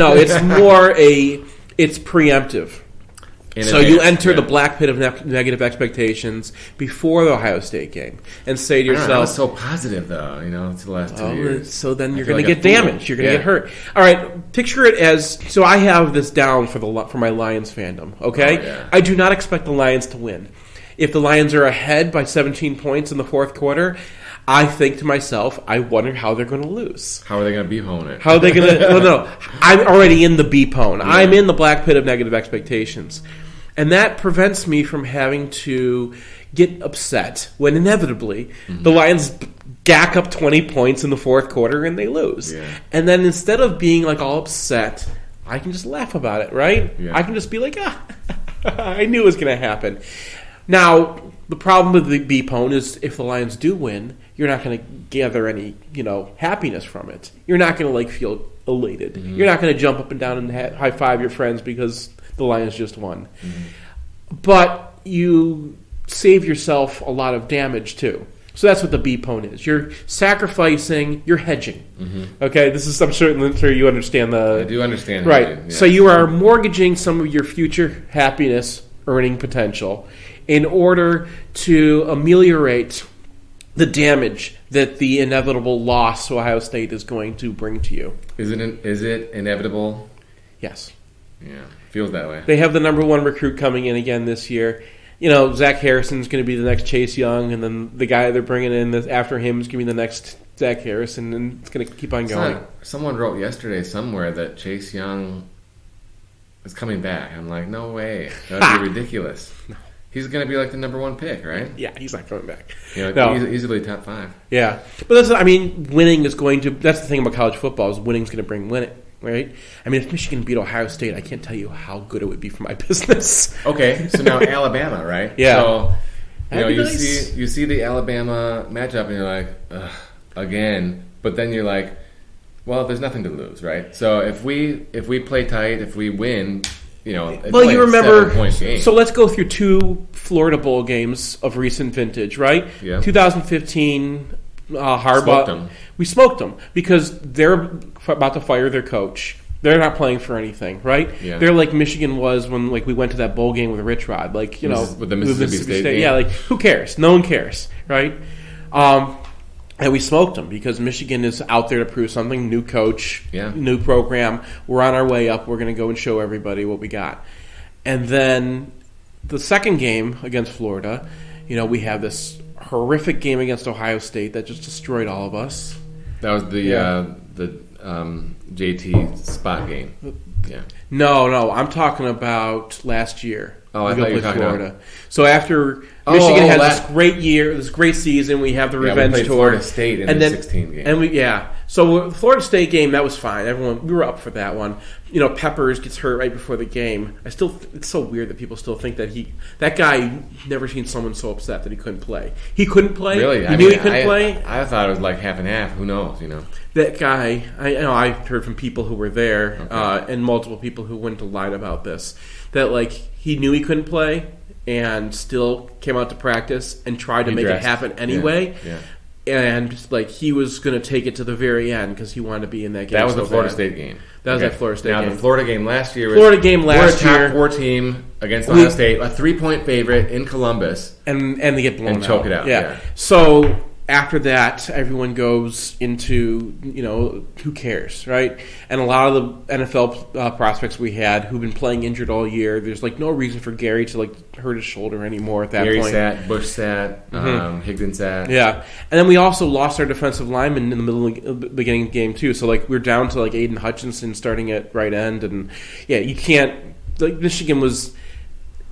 preemptive. So you enter the black pit of negative expectations before the Ohio State game and say to yourself... I was so positive, though, to the last 2 years. So then you're going to get damaged. You're going to get hurt. All right, picture it as... So I have this down for my Lions fandom, okay? Oh, yeah. I do not expect the Lions to win. If the Lions are ahead by 17 points in the fourth quarter... I think to myself, I wonder how they're going to lose. How are they going to B-pone it? How are they going to... No. I'm already in the B-pone. Yeah. I'm in the black pit of negative expectations. And that prevents me from having to get upset when inevitably the Lions gack up 20 points in the fourth quarter and they lose. Yeah. And then instead of being all upset, I can just laugh about it, right? Yeah. I can just be like, I knew it was going to happen. Now, the problem with the B-pone is if the Lions do win, you're not going to gather any, happiness from it. You're not going to feel elated. Mm-hmm. You're not going to jump up and down and high five your friends because the Lions just won. Mm-hmm. But you save yourself a lot of damage too. So that's what the B-pone is. You're sacrificing, you're hedging. Mm-hmm. Okay, I'm sure you understand I do understand. Right. Yeah. So you are mortgaging some of your future happiness, earning potential, in order to ameliorate the damage that the inevitable loss to Ohio State is going to bring to you. Is it inevitable? Yes. Yeah, feels that way. They have the number one recruit coming in again this year. Zach Harrison's going to be the next Chase Young, and then the guy they're bringing in after him is going to be the next Zach Harrison, and it's going to keep on going. Someone wrote yesterday somewhere that Chase Young is coming back. I'm like, no way. That would be ridiculous. No. He's going to be the number one pick, right? Yeah, he's not coming back. No. Easily top 5. Yeah. But winning is going to... That's the thing about college football is winning's going to bring winning, right? If Michigan beat Ohio State, I can't tell you how good it would be for my business. Okay, so now Alabama, right? Yeah. So, you see the Alabama matchup and you're like, ugh, again. But then you're like, well, there's nothing to lose, right? So if we play tight, if we win... well, you remember. So let's go through 2 Florida Bowl games of recent vintage, right? Yeah. 2015, Harbaugh. We smoked them because they're about to fire their coach. They're not playing for anything, right? Yeah. They're like Michigan was when we went to that bowl game with Rich Rod, with the Mississippi State. Yeah, who cares? No one cares, right? And we smoked them because Michigan is out there to prove something. New coach, new program. We're on our way up. We're going to go and show everybody what we got. And then the second game against Florida, we have this horrific game against Ohio State that just destroyed all of us. That was the JT spot game. Yeah. No, I'm talking about last year. Oh, I thought you were talking Florida. about... So after Michigan has this great year, this great season, we have the revenge tour. Florida State in the 16 game. So the Florida State game, that was fine. We were up for that one. Peppers gets hurt right before the game. It's so weird that people still think that guy, never seen someone so upset that he couldn't play. He couldn't play. Really? He knew he couldn't play. I thought it was like half and half. Who knows? That guy, I've heard from people who were there, and multiple people who wouldn't have lied about this, that he knew he couldn't play and still came out to practice and tried to make it happen anyway. Yeah. And he was going to take it to the very end because he wanted to be in that game. That was the Florida State game. That was that Florida State game. Now the Florida game last year was we're a top 4 team against Ohio State, a 3-point favorite in Columbus, and they get blown out and choke it out. Yeah. So after that, everyone goes into, who cares, right? And a lot of the NFL prospects we had who've been playing injured all year, there's no reason for Gary to hurt his shoulder anymore at that point. Gary sat, Bush sat, Higdon sat. Yeah. And then we also lost our defensive lineman in the beginning of the game too. So we're down to Aiden Hutchinson starting at right end, and you can't. Michigan was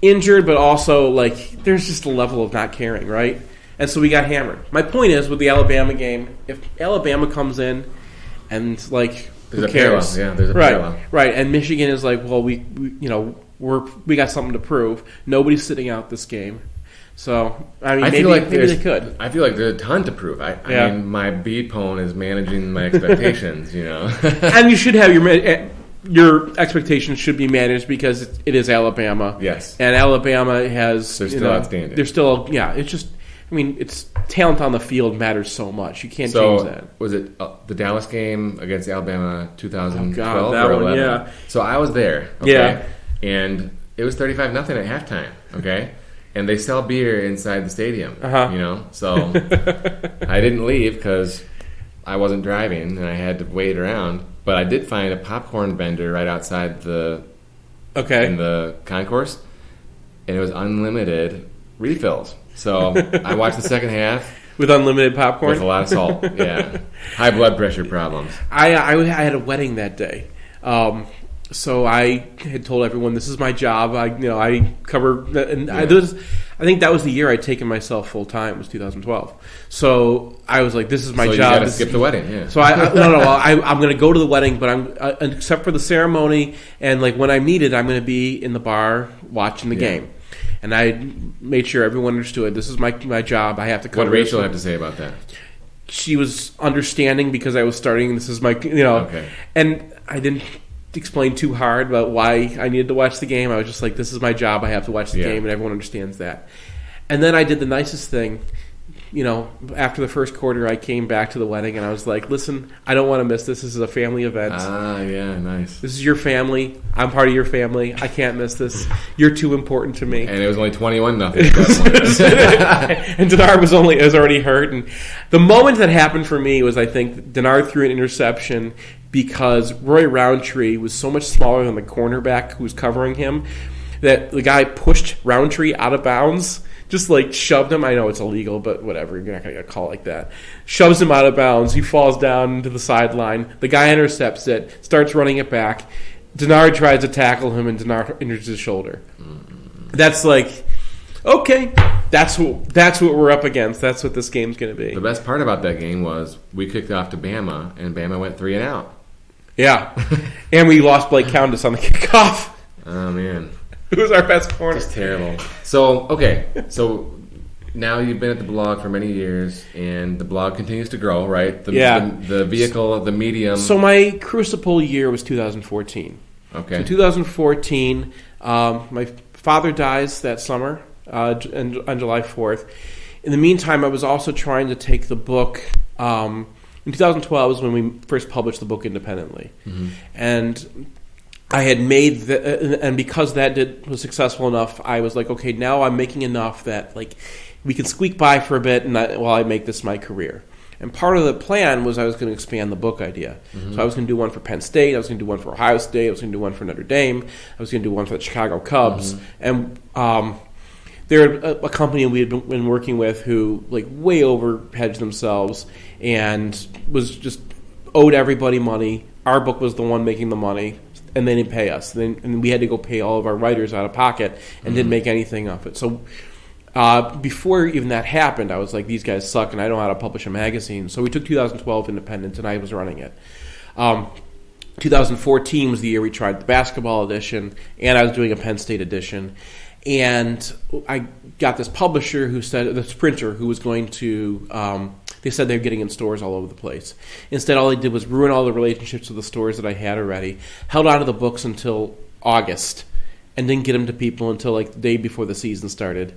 injured, but also there's just a level of not caring, right? And so we got hammered. My point is, with the Alabama game, if Alabama comes in and who cares? There's a parallel. Right. And Michigan is well, we got something to prove. Nobody's sitting out this game. So maybe they could. I feel like there's a ton to prove. I mean, my B-pone is managing my expectations. And you should have your expectations should be managed because it is Alabama. Yes. And Alabama has. They're still outstanding. They're still. Yeah. It's just. It's talent on the field matters so much. You can't change that. Was it the Dallas game against Alabama 2012 that or one, 11? yeah. So I was there. Okay? Yeah. And it was 35-0 at halftime. Okay. And they sell beer inside the stadium. So I didn't leave because I wasn't driving and I had to wait around. But I did find a popcorn vendor right outside in the concourse, and it was unlimited refills. So I watched the second half with unlimited popcorn with a lot of salt. Yeah, high blood pressure problems. I had a wedding that day, so I had told everyone this is my job. I cover, and I think that was the year I'd taken myself full time. Was 2012. So I was like, this is my job. So you got to skip the wedding. Yeah. So I'm going to go to the wedding, but except for the ceremony and when I'm needed, I'm going to be in the bar watching the game. And I made sure everyone understood this is my job. I have to cover. What did Rachel have to say about that? She was understanding because I was starting. This is my, Okay. And I didn't explain too hard about why I needed to watch the game. I was just like, this is my job. I have to watch the game, and everyone understands that. And then I did the nicest thing. After the first quarter, I came back to the wedding, and I was like, listen, I don't want to miss this. This is a family event. Ah, yeah, nice. This is your family. I'm part of your family. I can't miss this. You're too important to me. And it was only 21-0. And Denard was already hurt. And the moment that happened for me was, I think, Denard threw an interception because Roy Roundtree was so much smaller than the cornerback who was covering him that the guy pushed Roundtree out of bounds. Just shoved him. I know it's illegal, but whatever. You're not going to get a call like that. Shoves him out of bounds. He falls down into the sideline. The guy intercepts it, starts running it back. Denard tries to tackle him, and Denard injures his shoulder. That's okay. That's what we're up against. That's what this game's going to be. The best part about that game was we kicked off to Bama, and Bama went 3-and-out. Yeah. And we lost Blake Countess on the kickoff. Oh, man. Who was our best corner? It's terrible. So now you've been at the blog for many years, and the blog continues to grow, right? The vehicle, the medium. So my crucible year was 2014. Okay. So 2014, my father dies that summer on July 4th. In the meantime, I was also trying to take the book. In 2012 was when we first published the book independently. Mm-hmm. And I had made and because that was successful enough, I was like, okay, now I'm making enough that we can squeak by for a bit, and while I make this my career. And part of the plan was I was going to expand the book idea. So I was going to do one for Penn State. I was going to do one for Ohio State. I was going to do one for Notre Dame. I was going to do one for the Chicago Cubs. And they're a company we had been working with who like way over-hedged themselves and was just owed everybody money. Our book was the one making the money, and they didn't pay us. And we had to go pay all of our writers out of pocket and didn't make anything of it. So before even that happened, I was like, these guys suck, and I don't know how to publish a magazine. So we took 2012 independent, and I was running it. 2014 was the year we tried the basketball edition, and I was doing a Penn State edition. And I got this publisher who said, this printer who was going to, they said they were getting in stores all over the place. Instead, all they did was ruin all the relationships with the stores that I had already, held on to the books until August, and didn't get them to people until like the day before the season started.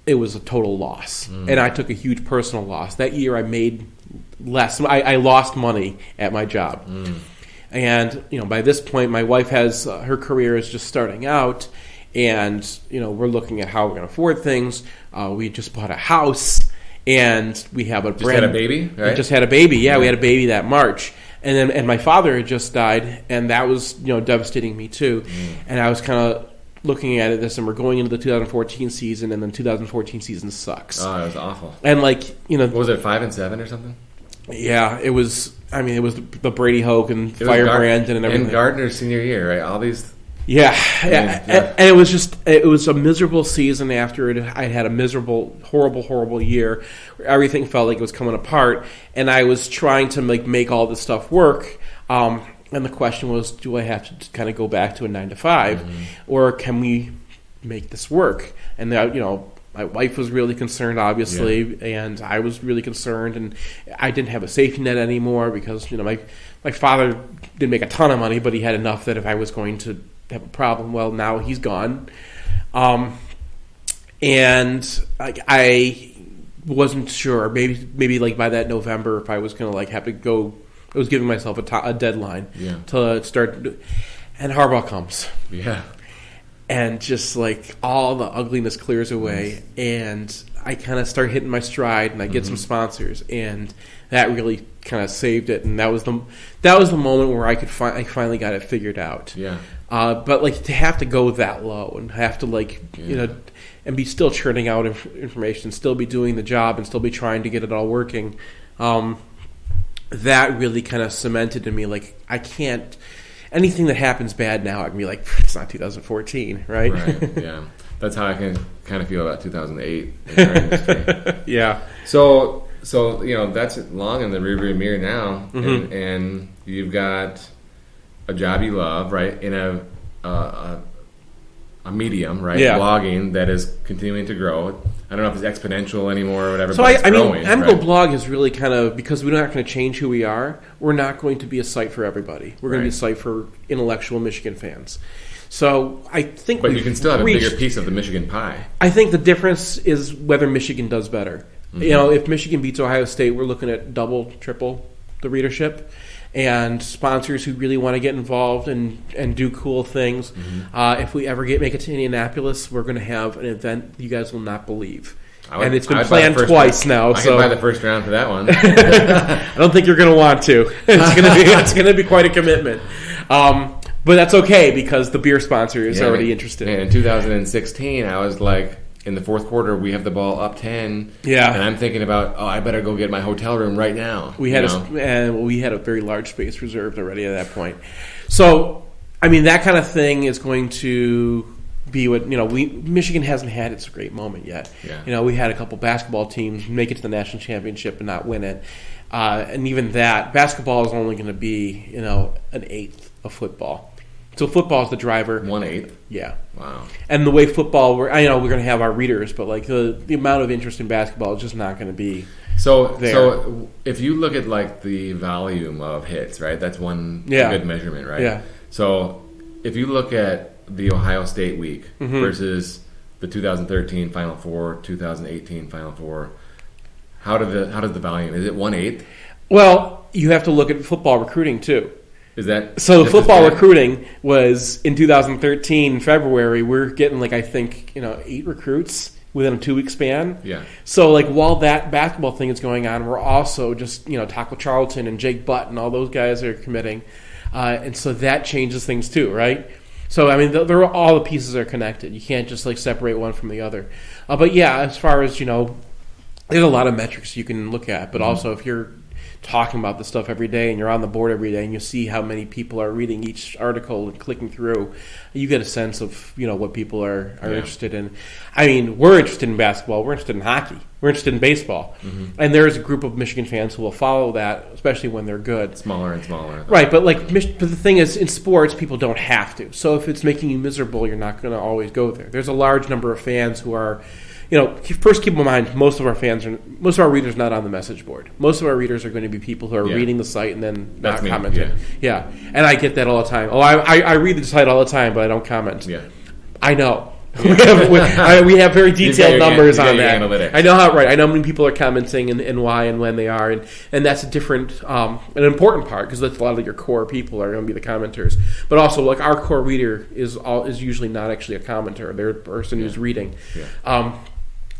It was a total loss. And I took a huge personal loss. That year I made less. I lost money at my job. And, by this point, my wife has, her career is just starting out. And, we're looking at how we're going to afford things. We just bought a house, and we have just had a baby, right? We just had a baby, yeah. We had a baby that March. And my father had just died, and that was, devastating me too. And I was kind of looking at it and we're going into the 2014 season, and then 2014 season sucks. Oh, it was awful. And what was it, 5-7 or something? Yeah, it was. I mean, it was the Brady Hoke and Firebrand and everything. And Gardner's senior year, right? All these. Yeah. And it was a miserable season after I had a miserable, horrible year where everything felt like it was coming apart, and I was trying to make all this stuff work. And the question was, do I have to kind of go back to a 9-to-5, or can we make this work? And my wife was really concerned, obviously, and I was really concerned, and I didn't have a safety net anymore because my father didn't make a ton of money, but he had enough that if I was going to have a problem, well, now he's gone. And I wasn't sure. Maybe like by that November, if I was going to have to go. I was giving myself a deadline to start. And Harbaugh comes. Yeah. And just all the ugliness clears away, and I kind of start hitting my stride, and I get some sponsors, and that really kind of saved it. And that was the moment where I finally got it figured out. Yeah. But to have to go that low and have to and be still churning out information, still be doing the job, and still be trying to get it all working. That really kind of cemented in me I can't. Anything that happens bad now, I can be it's not 2014, right? Right. Yeah, that's how I can kind of feel about 2008 in our industry. Yeah. So that's long in the rearview mirror now, and you've got a job you love, right? In a medium, right? Yeah. Blogging that is continuing to grow. I don't know if it's exponential anymore or whatever. So but it's growing, MGoBlog is really kind of, because we're not going to change who we are, we're not going to be a site for everybody. We're going to be a site for intellectual Michigan fans. So I think, but you can still have a bigger piece of the Michigan pie. I think the difference is whether Michigan does better. If Michigan beats Ohio State, we're looking at double, triple the readership. And sponsors who really want to get involved and do cool things. If we ever make it to Indianapolis, we're going to have an event you guys will not believe. And it's been planned twice now. I can buy the first round for that one. I don't think you're going to want to. It's going to be quite a commitment. But that's okay because the beer sponsor is already interested. In 2016, I was in the fourth quarter, we have the ball up 10. Yeah. And I'm thinking about, I better go get my hotel room right now. We had a very large space reserved already at that point. So, that kind of thing is going to be what, Michigan hasn't had its great moment yet. Yeah. We had a couple basketball teams make it to the national championship and not win it. And even that, basketball is only going to be, an eighth of football. So football is the driver. 1/8? Yeah. Wow. And the way football, we're going to have our readers, but the amount of interest in basketball is just not going to be there. So if you look at the volume of hits, right? That's one good measurement, right? Yeah. So if you look at the Ohio State week versus the 2013 Final Four, 2018 Final Four, how does the volume? Is it 1/8? Well, you have to look at football recruiting too. Is that so? Football recruiting was in 2013 February. We're getting 8 recruits within a 2-week span. Yeah. So, like, while that basketball thing is going on, we're also just, Taco Charlton and Jake Butt and all those guys are committing. And so that changes things too, right? So, I mean, all the pieces are connected. You can't just, like, separate one from the other. But, yeah, as far as, there's a lot of metrics you can look at. But also, if you're talking about this stuff every day and you're on the board every day and you see how many people are reading each article and clicking through, you get a sense of what people are interested in. I mean, we're interested in basketball, we're interested in hockey, we're interested in baseball, and there's a group of Michigan fans who will follow that, especially when they're good. Smaller and smaller, right? But the thing is, in sports, people don't have to. So if it's making you miserable, you're not going to always go there. There's a large number of fans who are. First keep in mind, most of our readers are not on the message board. Most of our readers are going to be people who are reading the site and then not commenting. Yeah, and I get that all the time. I read the site all the time, but I don't comment. Yeah, I know. Yeah. we have very detailed numbers on that. Analytics. I know I know how many people are commenting and why and when they are, and that's a different, an important part because that's a lot of your core people are going to be the commenters. But also, like our core reader is usually not actually a commenter; they're a person who's reading. Yeah.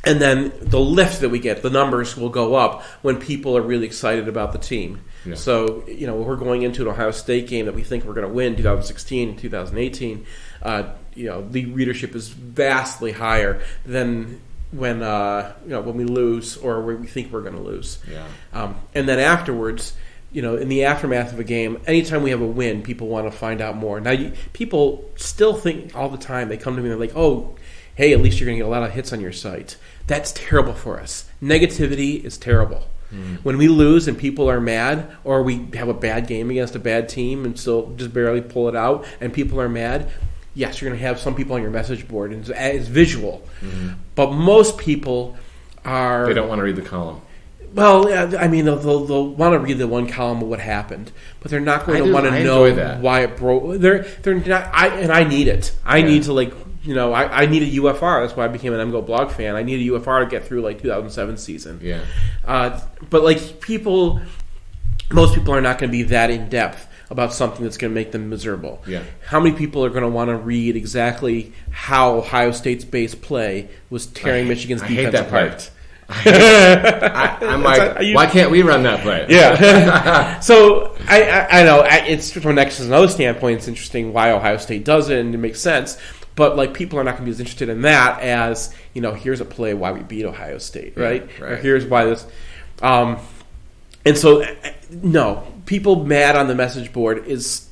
And then the lift that we get, the numbers will go up when people are really excited about the team. Yeah. So, we're going into an Ohio State game that we think we're going to win 2016, 2018. The readership is vastly higher than when we lose or when we think we're going to lose. Yeah. And then afterwards, in the aftermath of a game, anytime we have a win, people want to find out more. Now, people still think all the time, they come to me and they're like, oh, hey, at least you're going to get a lot of hits on your site. That's terrible for us. Negativity is terrible. When we lose and people are mad, or we have a bad game against a bad team and still just barely pull it out, and people are mad, yes, you're going to have some people on your message board, and it's visual. But most people are... They don't want to read the column. Well, I mean, they'll want to read the one column of what happened, but they're not going to want to know why it broke. They're not. I need it. I need to I need a UFR. That's why I became an MGoBlog fan. I need a UFR to get through 2007 season. Yeah. But most people are not going to be that in depth about something that's going to make them miserable. Yeah. How many people are going to want to read exactly how Ohio State's base play was tearing Michigan's defense apart? I'm like, why can't we run that play? Yeah. So I know it's from an X's and O's standpoint. It's interesting why Ohio State does it, and it makes sense. But people are not going to be as interested in that as here's a play why we beat Ohio State, right? Yeah, right. Or here's why this. And so no, people mad on the message board is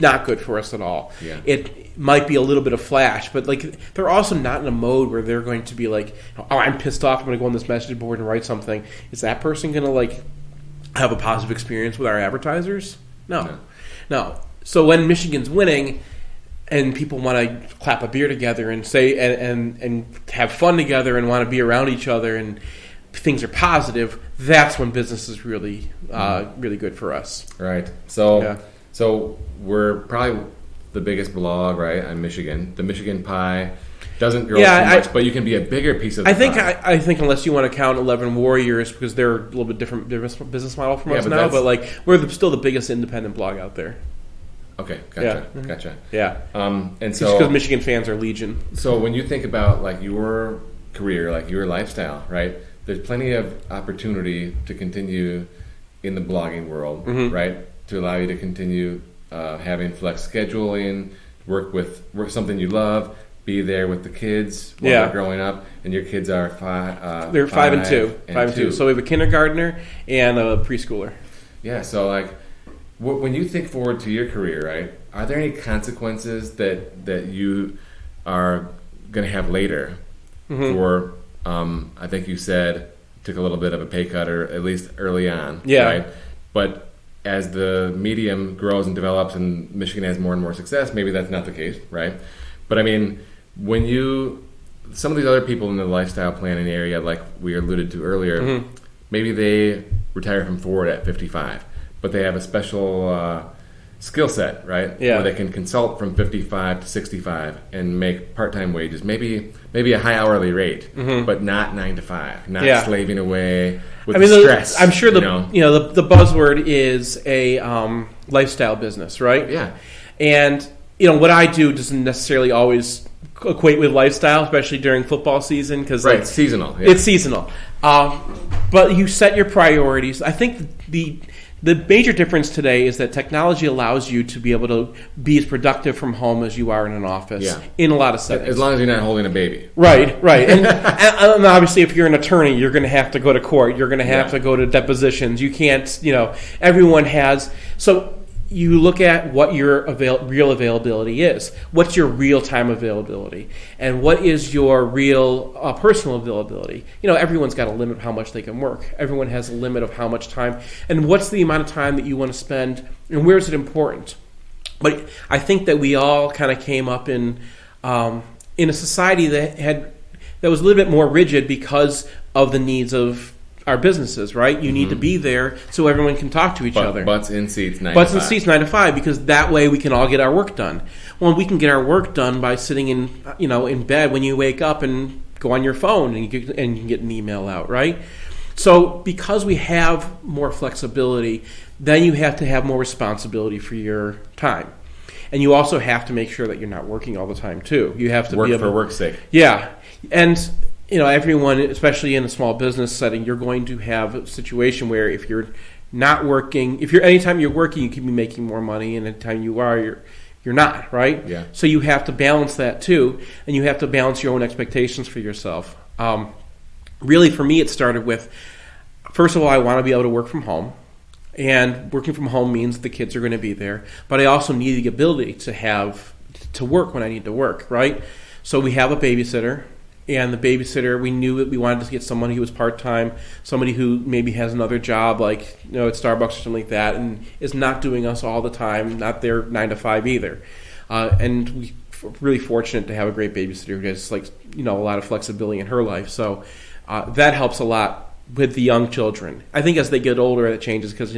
not good for us at all. Yeah. It might be a little bit of flash, but they're also not in a mode where they're going to be like, oh, I'm pissed off, I'm going to go on this message board and write something. Is that person going to have a positive experience with our advertisers? No. So when Michigan's winning and people want to clap a beer together and say and have fun together and want to be around each other and things are positive, that's when business is really really good for us. Right. So we're probably the biggest blog, right, on Michigan. The Michigan pie doesn't grow too much, but you can be a bigger piece of the pie. I think unless you want to count 11 Warriors, because they're a little bit different business model from us now, but we're still the biggest independent blog out there. Okay, gotcha. Yeah. And so just because Michigan fans are legion. So when you think about your career, your lifestyle, right? There's plenty of opportunity to continue in the blogging world, right? To allow you to continue having flex scheduling, work something you love, be there with the kids while they're growing up, and your kids are they're 5 and 2. 5 and 2. So we have a kindergartner and a preschooler. Yeah. So when you think forward to your career, right? Are there any consequences that you are going to have later for? I think you said took a little bit of a pay cut, or at least early on. Yeah. Right? But as the medium grows and develops and Michigan has more and more success, maybe that's not the case, right? But I mean, some of these other people in the lifestyle planning area, like we alluded to earlier, maybe they retire from Ford at 55, but they have a special skill set, right? Yeah. Where they can consult from 55 to 65 and make part-time wages, maybe a high hourly rate, but not 9 to 5, not slaving away with stress. I'm sure the buzzword is a lifestyle business, right? Yeah. And what I do doesn't necessarily always equate with lifestyle, especially during football season, because Right, it's seasonal. Yeah. it's seasonal. But you set your priorities. I think the major difference today is that technology allows you to be able to be as productive from home as you are in an office in a lot of settings. As long as you're not holding a baby. Right. And obviously, if you're an attorney, you're going to have to go to court. You're going to have to go to depositions. You can't, everyone has. So you look at what your real availability is. What's your real-time availability? And what is your real personal availability? Everyone's got a limit of how much they can work. Everyone has a limit of how much time. And what's the amount of time that you want to spend, and where is it important? But I think that we all kind of came up in a society that was a little bit more rigid because of the needs of our businesses, right? You need to be there so everyone can talk to each other. Butts in seats 9 to 5. Butts in seats 9 to 5, because that way we can all get our work done. Well, we can get our work done by sitting in bed when you wake up and go on your phone and you can get an email out, right? So because we have more flexibility, then you have to have more responsibility for your time. And you also have to make sure that you're not working all the time too. You have to work be able for work's sake. Yeah. And everyone, especially in a small business setting, you're going to have a situation where if you're not working, anytime you're working, you can be making more money, and anytime you are, you're not, right? Yeah. So you have to balance that too, and you have to balance your own expectations for yourself. Really, for me, it started with, first of all, I want to be able to work from home, and working from home means the kids are going to be there, but I also need the ability to work when I need to work, right? So we have a babysitter. And the babysitter, we knew that we wanted to get someone who was part-time, somebody who maybe has another job like at Starbucks or something like that, and is not doing us all the time, not there 9 to 5 either. And we're really fortunate to have a great babysitter who has a lot of flexibility in her life. So that helps a lot with the young children. I think as they get older, it changes because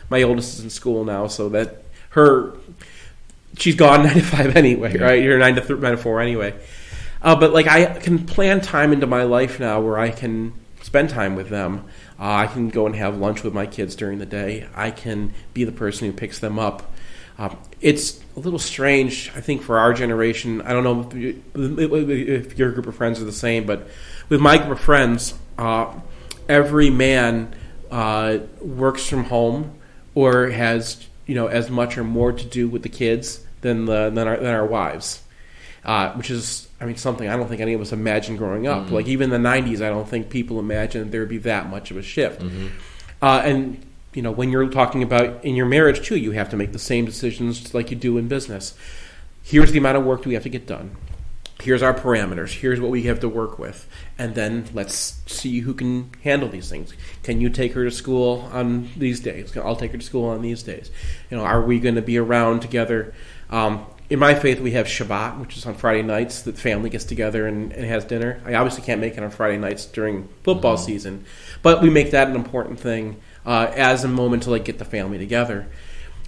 my oldest is in school now, so that she's gone 9 to 5 anyway, right? You're 9 to 4 anyway. But I can plan time into my life now where I can spend time with them. I can go and have lunch with my kids during the day. I can be the person who picks them up. It's a little strange, I think, for our generation. I don't know if your group of friends are the same, but with my group of friends, every man works from home or has as much or more to do with the kids than our wives, which is something I don't think any of us imagined growing up. Mm-hmm. Even in the 90s, I don't think people imagined there would be that much of a shift. Mm-hmm. And when you're talking about in your marriage too, you have to make the same decisions like you do in business. Here's the amount of work we have to get done. Here's our parameters. Here's what we have to work with. And then let's see who can handle these things. Can you take her to school on these days? I'll take her to school on these days. Are we going to be around together? In my faith, we have Shabbat, which is on Friday nights. The family gets together and has dinner. I obviously can't make it on Friday nights during football season, but we make that an important thing as a moment to get the family together.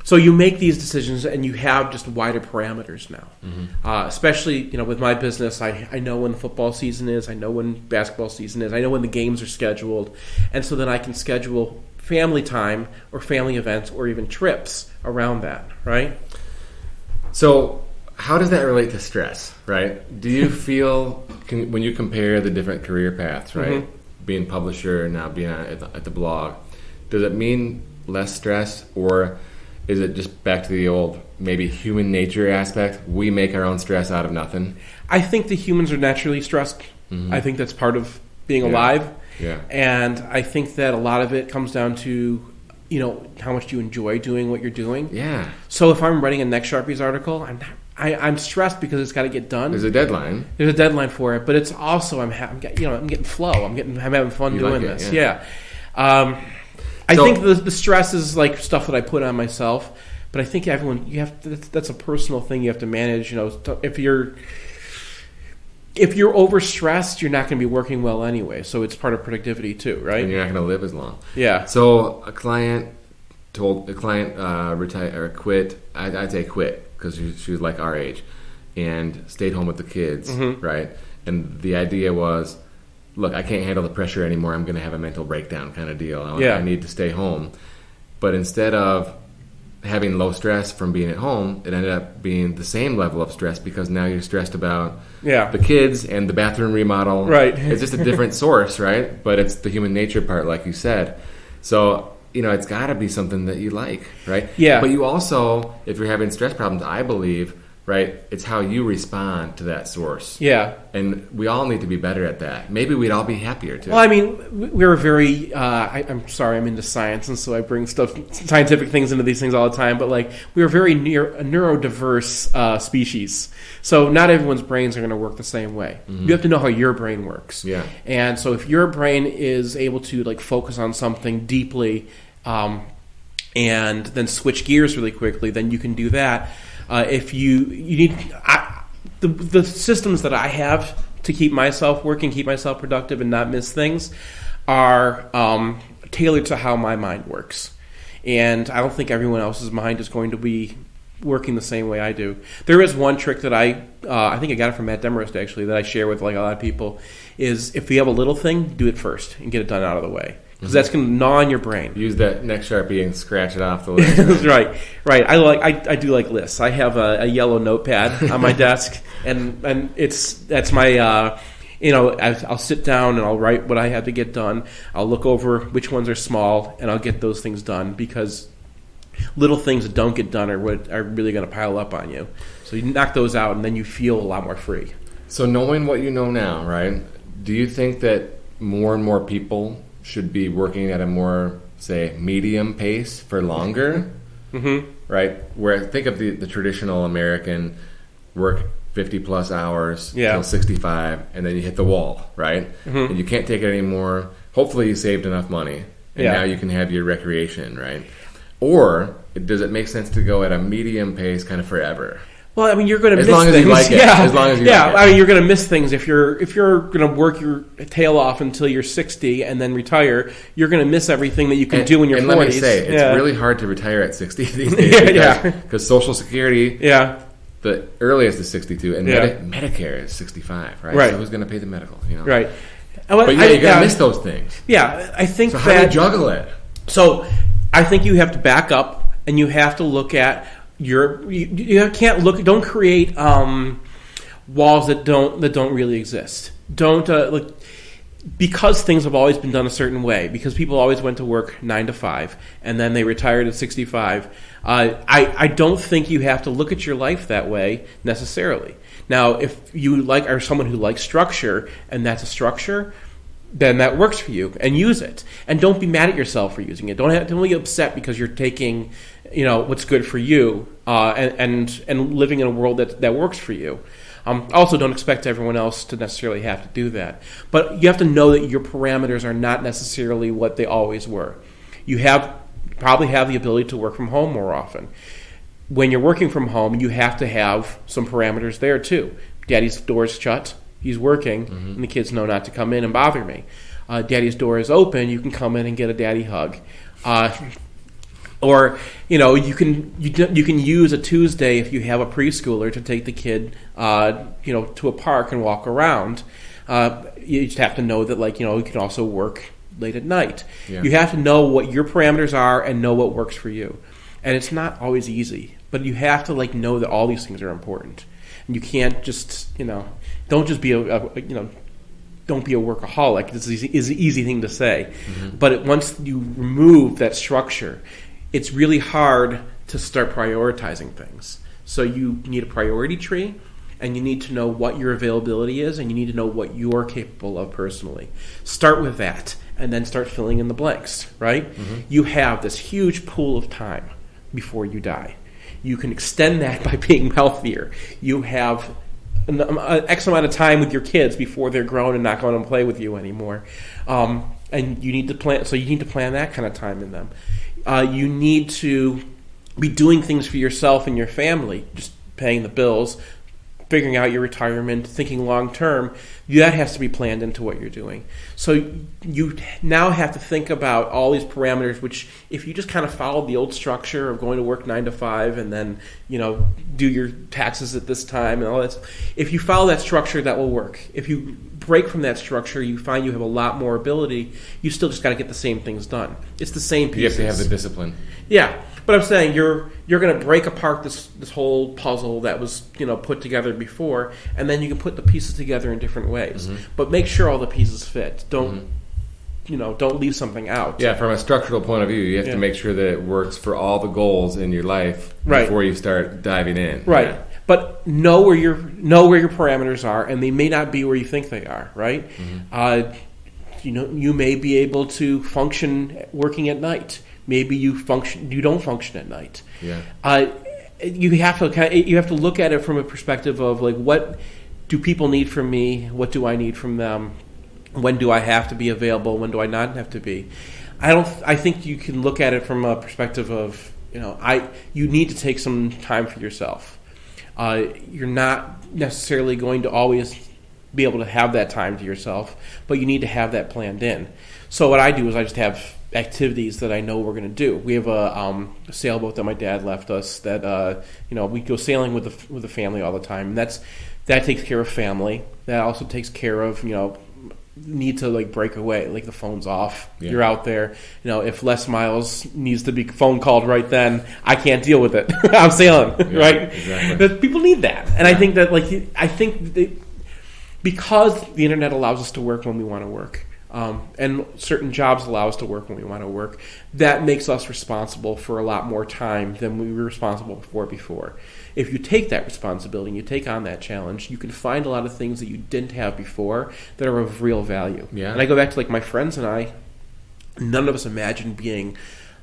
So you make these decisions, and you have just wider parameters now. Mm-hmm. Especially, with my business, I know when the football season is. I know when basketball season is. I know when the games are scheduled, and so then I can schedule family time or family events or even trips around that. Right. So how does that relate to stress, right? Do you feel, when you compare the different career paths, right, being publisher and now being at the blog, does it mean less stress, or is it just back to the old maybe human nature aspect? We make our own stress out of nothing. I think the humans are naturally stressed. Mm-hmm. I think that's part of being alive. Yeah. And I think that a lot of it comes down to how much do you enjoy doing what you're doing? Yeah. So if I'm writing a Next Sharpies article, I'm stressed because it's got to get done. There's a deadline. There's a deadline for it, but it's also I'm getting flow. I'm having fun doing this. Yeah. I think the stress is stuff that I put on myself, but I think everyone that's a personal thing you have to manage. If you're overstressed, you're not going to be working well anyway. So it's part of productivity too, right? And you're not going to live as long. Yeah. So a client retire or quit. I'd say quit because she was like our age, and stayed home with the kids, right? And the idea was, look, I can't handle the pressure anymore. I'm going to have a mental breakdown kind of deal. I need to stay home. But instead of having low stress from being at home, it ended up being the same level of stress because now you're stressed about the kids and the bathroom remodel. Right. It's just a different source, right? But it's the human nature part, like you said. So, it's got to be something that you like, right? Yeah. But you also, if you're having stress problems, I believe, right, it's how you respond to that source. Yeah. And we all need to be better at that. Maybe we'd all be happier, too. Well, I mean, we're very, I'm sorry, I'm into science, and so I bring scientific things into these things all the time, but we're very a neurodiverse species. So not everyone's brains are going to work the same way. Mm-hmm. You have to know how your brain works. Yeah. And so if your brain is able to focus on something deeply and then switch gears really quickly, then you can do that. If you need the systems that I have to keep myself working, keep myself productive, and not miss things are tailored to how my mind works. And I don't think everyone else's mind is going to be working the same way I do. There is one trick that I think I got it from Matt Demarest, actually, that I share with a lot of people, is if you have a little thing, do it first and get it done out of the way. Because that's going to gnaw on your brain. Use that next Sharpie and scratch it off the list. Right. I do like lists. I have a yellow notepad on my desk, and that's my I'll sit down and I'll write what I have to get done. I'll look over which ones are small, and I'll get those things done, because little things that don't get done are what are really going to pile up on you. So you knock those out, and then you feel a lot more free. So knowing what you know now, right? Do you think that more and more people should be working at a more, say, medium pace for longer, right? Where think of the traditional American work 50-plus hours till 65, and then you hit the wall, right? And you can't take it anymore. Hopefully you saved enough money, and now you can have your recreation, right? Or does it make sense to go at a medium pace kind of forever? Well, I mean, you're going to miss things. As long as you like it. As long as you like it. I mean, you're going to miss things. If you're going to work your tail off until you're 60 and then retire, you're going to miss everything that you can do in your 40s. And let me say, it's really hard to retire at 60 these days because Social Security, the earliest is 62, and Medicare is 65, right? So who's going to pay the medical? Right. But you're going to miss those things. Yeah, I think so how do you juggle it? So I think you have to back up, and you have to look at you can't look. Don't create walls that don't really exist. Don't because things have always been done a certain way. Because people always went to work 9 to 5, and then they retired at 65. I don't think you have to look at your life that way necessarily. Now, if you are someone who likes structure, and that's a structure, then that works for you, and use it. And don't be mad at yourself for using it. Don't be upset because you're taking what's good for you and living in a world that works for you. Also, don't expect everyone else to necessarily have to do that. But you have to know that your parameters are not necessarily what they always were. You probably have the ability to work from home more often. When you're working from home, you have to have some parameters there too. Daddy's door's shut. He's working, and the kids know not to come in and bother me. Daddy's door is open. You can come in and get a daddy hug. Or you can use a Tuesday if you have a preschooler to take the kid to a park and walk around. You just have to know that you can also work late at night. Yeah. You have to know what your parameters are and know what works for you. And it's not always easy, but you have to know that all these things are important. And you can't just don't just be don't be a workaholic. It's an easy thing to say, but once you remove that structure, it's really hard to start prioritizing things. So you need a priority tree, and you need to know what your availability is, and you need to know what you're capable of personally. Start with that, and then start filling in the blanks, right? You have this huge pool of time before you die. You can extend that by being healthier. You have an X amount of time with your kids before they're grown and not going to play with you anymore. And you need to plan. So you need to plan that kind of time in them. You need to be doing things for yourself and your family, just paying the bills, figuring out your retirement, thinking long term. That has to be planned into what you're doing. So you now have to think about all these parameters, which if you just kind of follow the old structure of going to work 9 to 5 and then do your taxes at this time and all that, if you follow that structure, that will work. If you break from that structure, you find you have a lot more ability. You still just got to get the same things done. It's the same pieces. You have to have the discipline. Yeah. But I'm saying you're going to break apart this whole puzzle that was put together before, and then you can put the pieces together in different ways. But make sure all the pieces fit. Don't don't leave something out. Yeah, from a structural point of view, you have to make sure that it works for all the goals in your life before you start diving in. Right. Yeah. But know where your parameters are, and they may not be where you think they are. Right. You may be able to function working at night. Maybe you don't function at night. Yeah. You have to look at it from a perspective of like, what do people need from me? What do I need from them? When do I have to be available? When do I not have to be? I think you can look at it from a perspective of you need to take some time for yourself. You're not necessarily going to always be able to have that time to yourself, but you need to have that planned in. So what I do is I just have activities that I know we're going to do. We have a sailboat that my dad left us that we go sailing with the family all the time, and that takes care of family. That also takes care of need to like break away, like the phone's off. Yeah. You're out there. If Les Miles needs to be phone called right then, I can't deal with it. I'm sailing, right? Exactly. But people need that, and I think that because the internet allows us to work when we want to work. And certain jobs allow us to work when we want to work. That makes us responsible for a lot more time than we were responsible for before. If you take that responsibility and you take on that challenge, you can find a lot of things that you didn't have before that are of real value. Yeah. And I go back to like my friends and I, none of us imagined being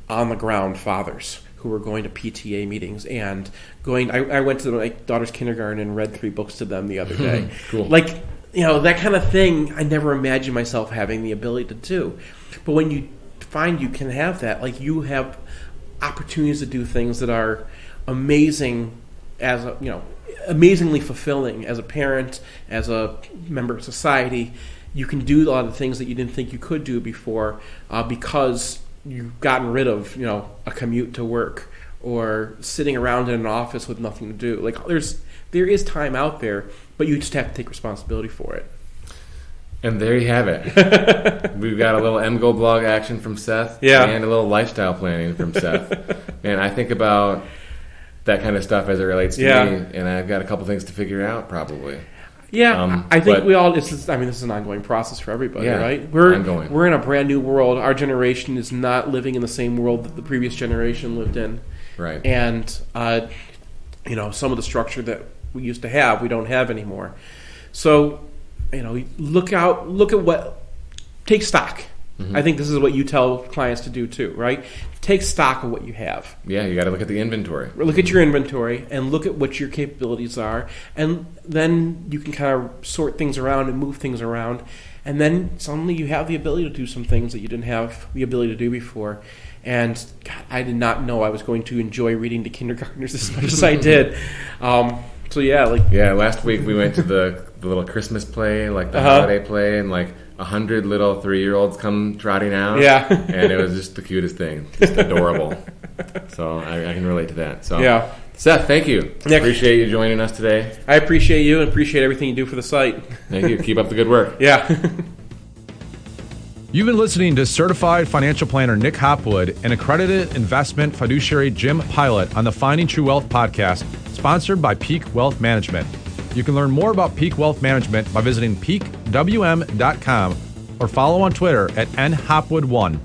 on the ground fathers who were going to PTA meetings and going. I went to my daughter's kindergarten and read 3 books to them the other day. Cool. Like, that kind of thing, I never imagined myself having the ability to do. But when you find you can have that, like you have opportunities to do things that are amazing amazingly fulfilling as a parent, as a member of society. You can do a lot of things that you didn't think you could do before because you've gotten rid of, a commute to work or sitting around in an office with nothing to do. Like there is time out there, but you just have to take responsibility for it. And there you have it. We've got a little MGoBlog action from Seth and a little lifestyle planning from Seth. And I think about that kind of stuff as it relates to me, and I've got a couple things to figure out probably. Yeah, I think we all. This is an ongoing process for everybody, right? We're in a brand new world. Our generation is not living in the same world that the previous generation lived in, right? And some of the structure that we used to have, we don't have anymore. So, look at what, take stock. Mm-hmm. I think this is what you tell clients to do too, right? Take stock of what you have. Yeah, you got to look at the inventory. Look at your inventory and look at what your capabilities are, and then you can kind of sort things around and move things around, and then suddenly you have the ability to do some things that you didn't have the ability to do before. And God, I did not know I was going to enjoy reading to kindergartners as much as I did. Last week we went to the little Christmas play, like the holiday play, and like 100 little 3-year-olds come trotting out. Yeah. And it was just the cutest thing. Just adorable. So I can relate to that. So yeah. Seth, thank you. Nick, appreciate you joining us today. I appreciate you and appreciate everything you do for the site. Thank you. Keep up the good work. Yeah. You've been listening to certified financial planner Nick Hopwood and accredited investment fiduciary Jim Pilot on the Finding True Wealth podcast, sponsored by Peak Wealth Management. You can learn more about Peak Wealth Management by visiting peakwm.com or follow on Twitter at nhopwood1.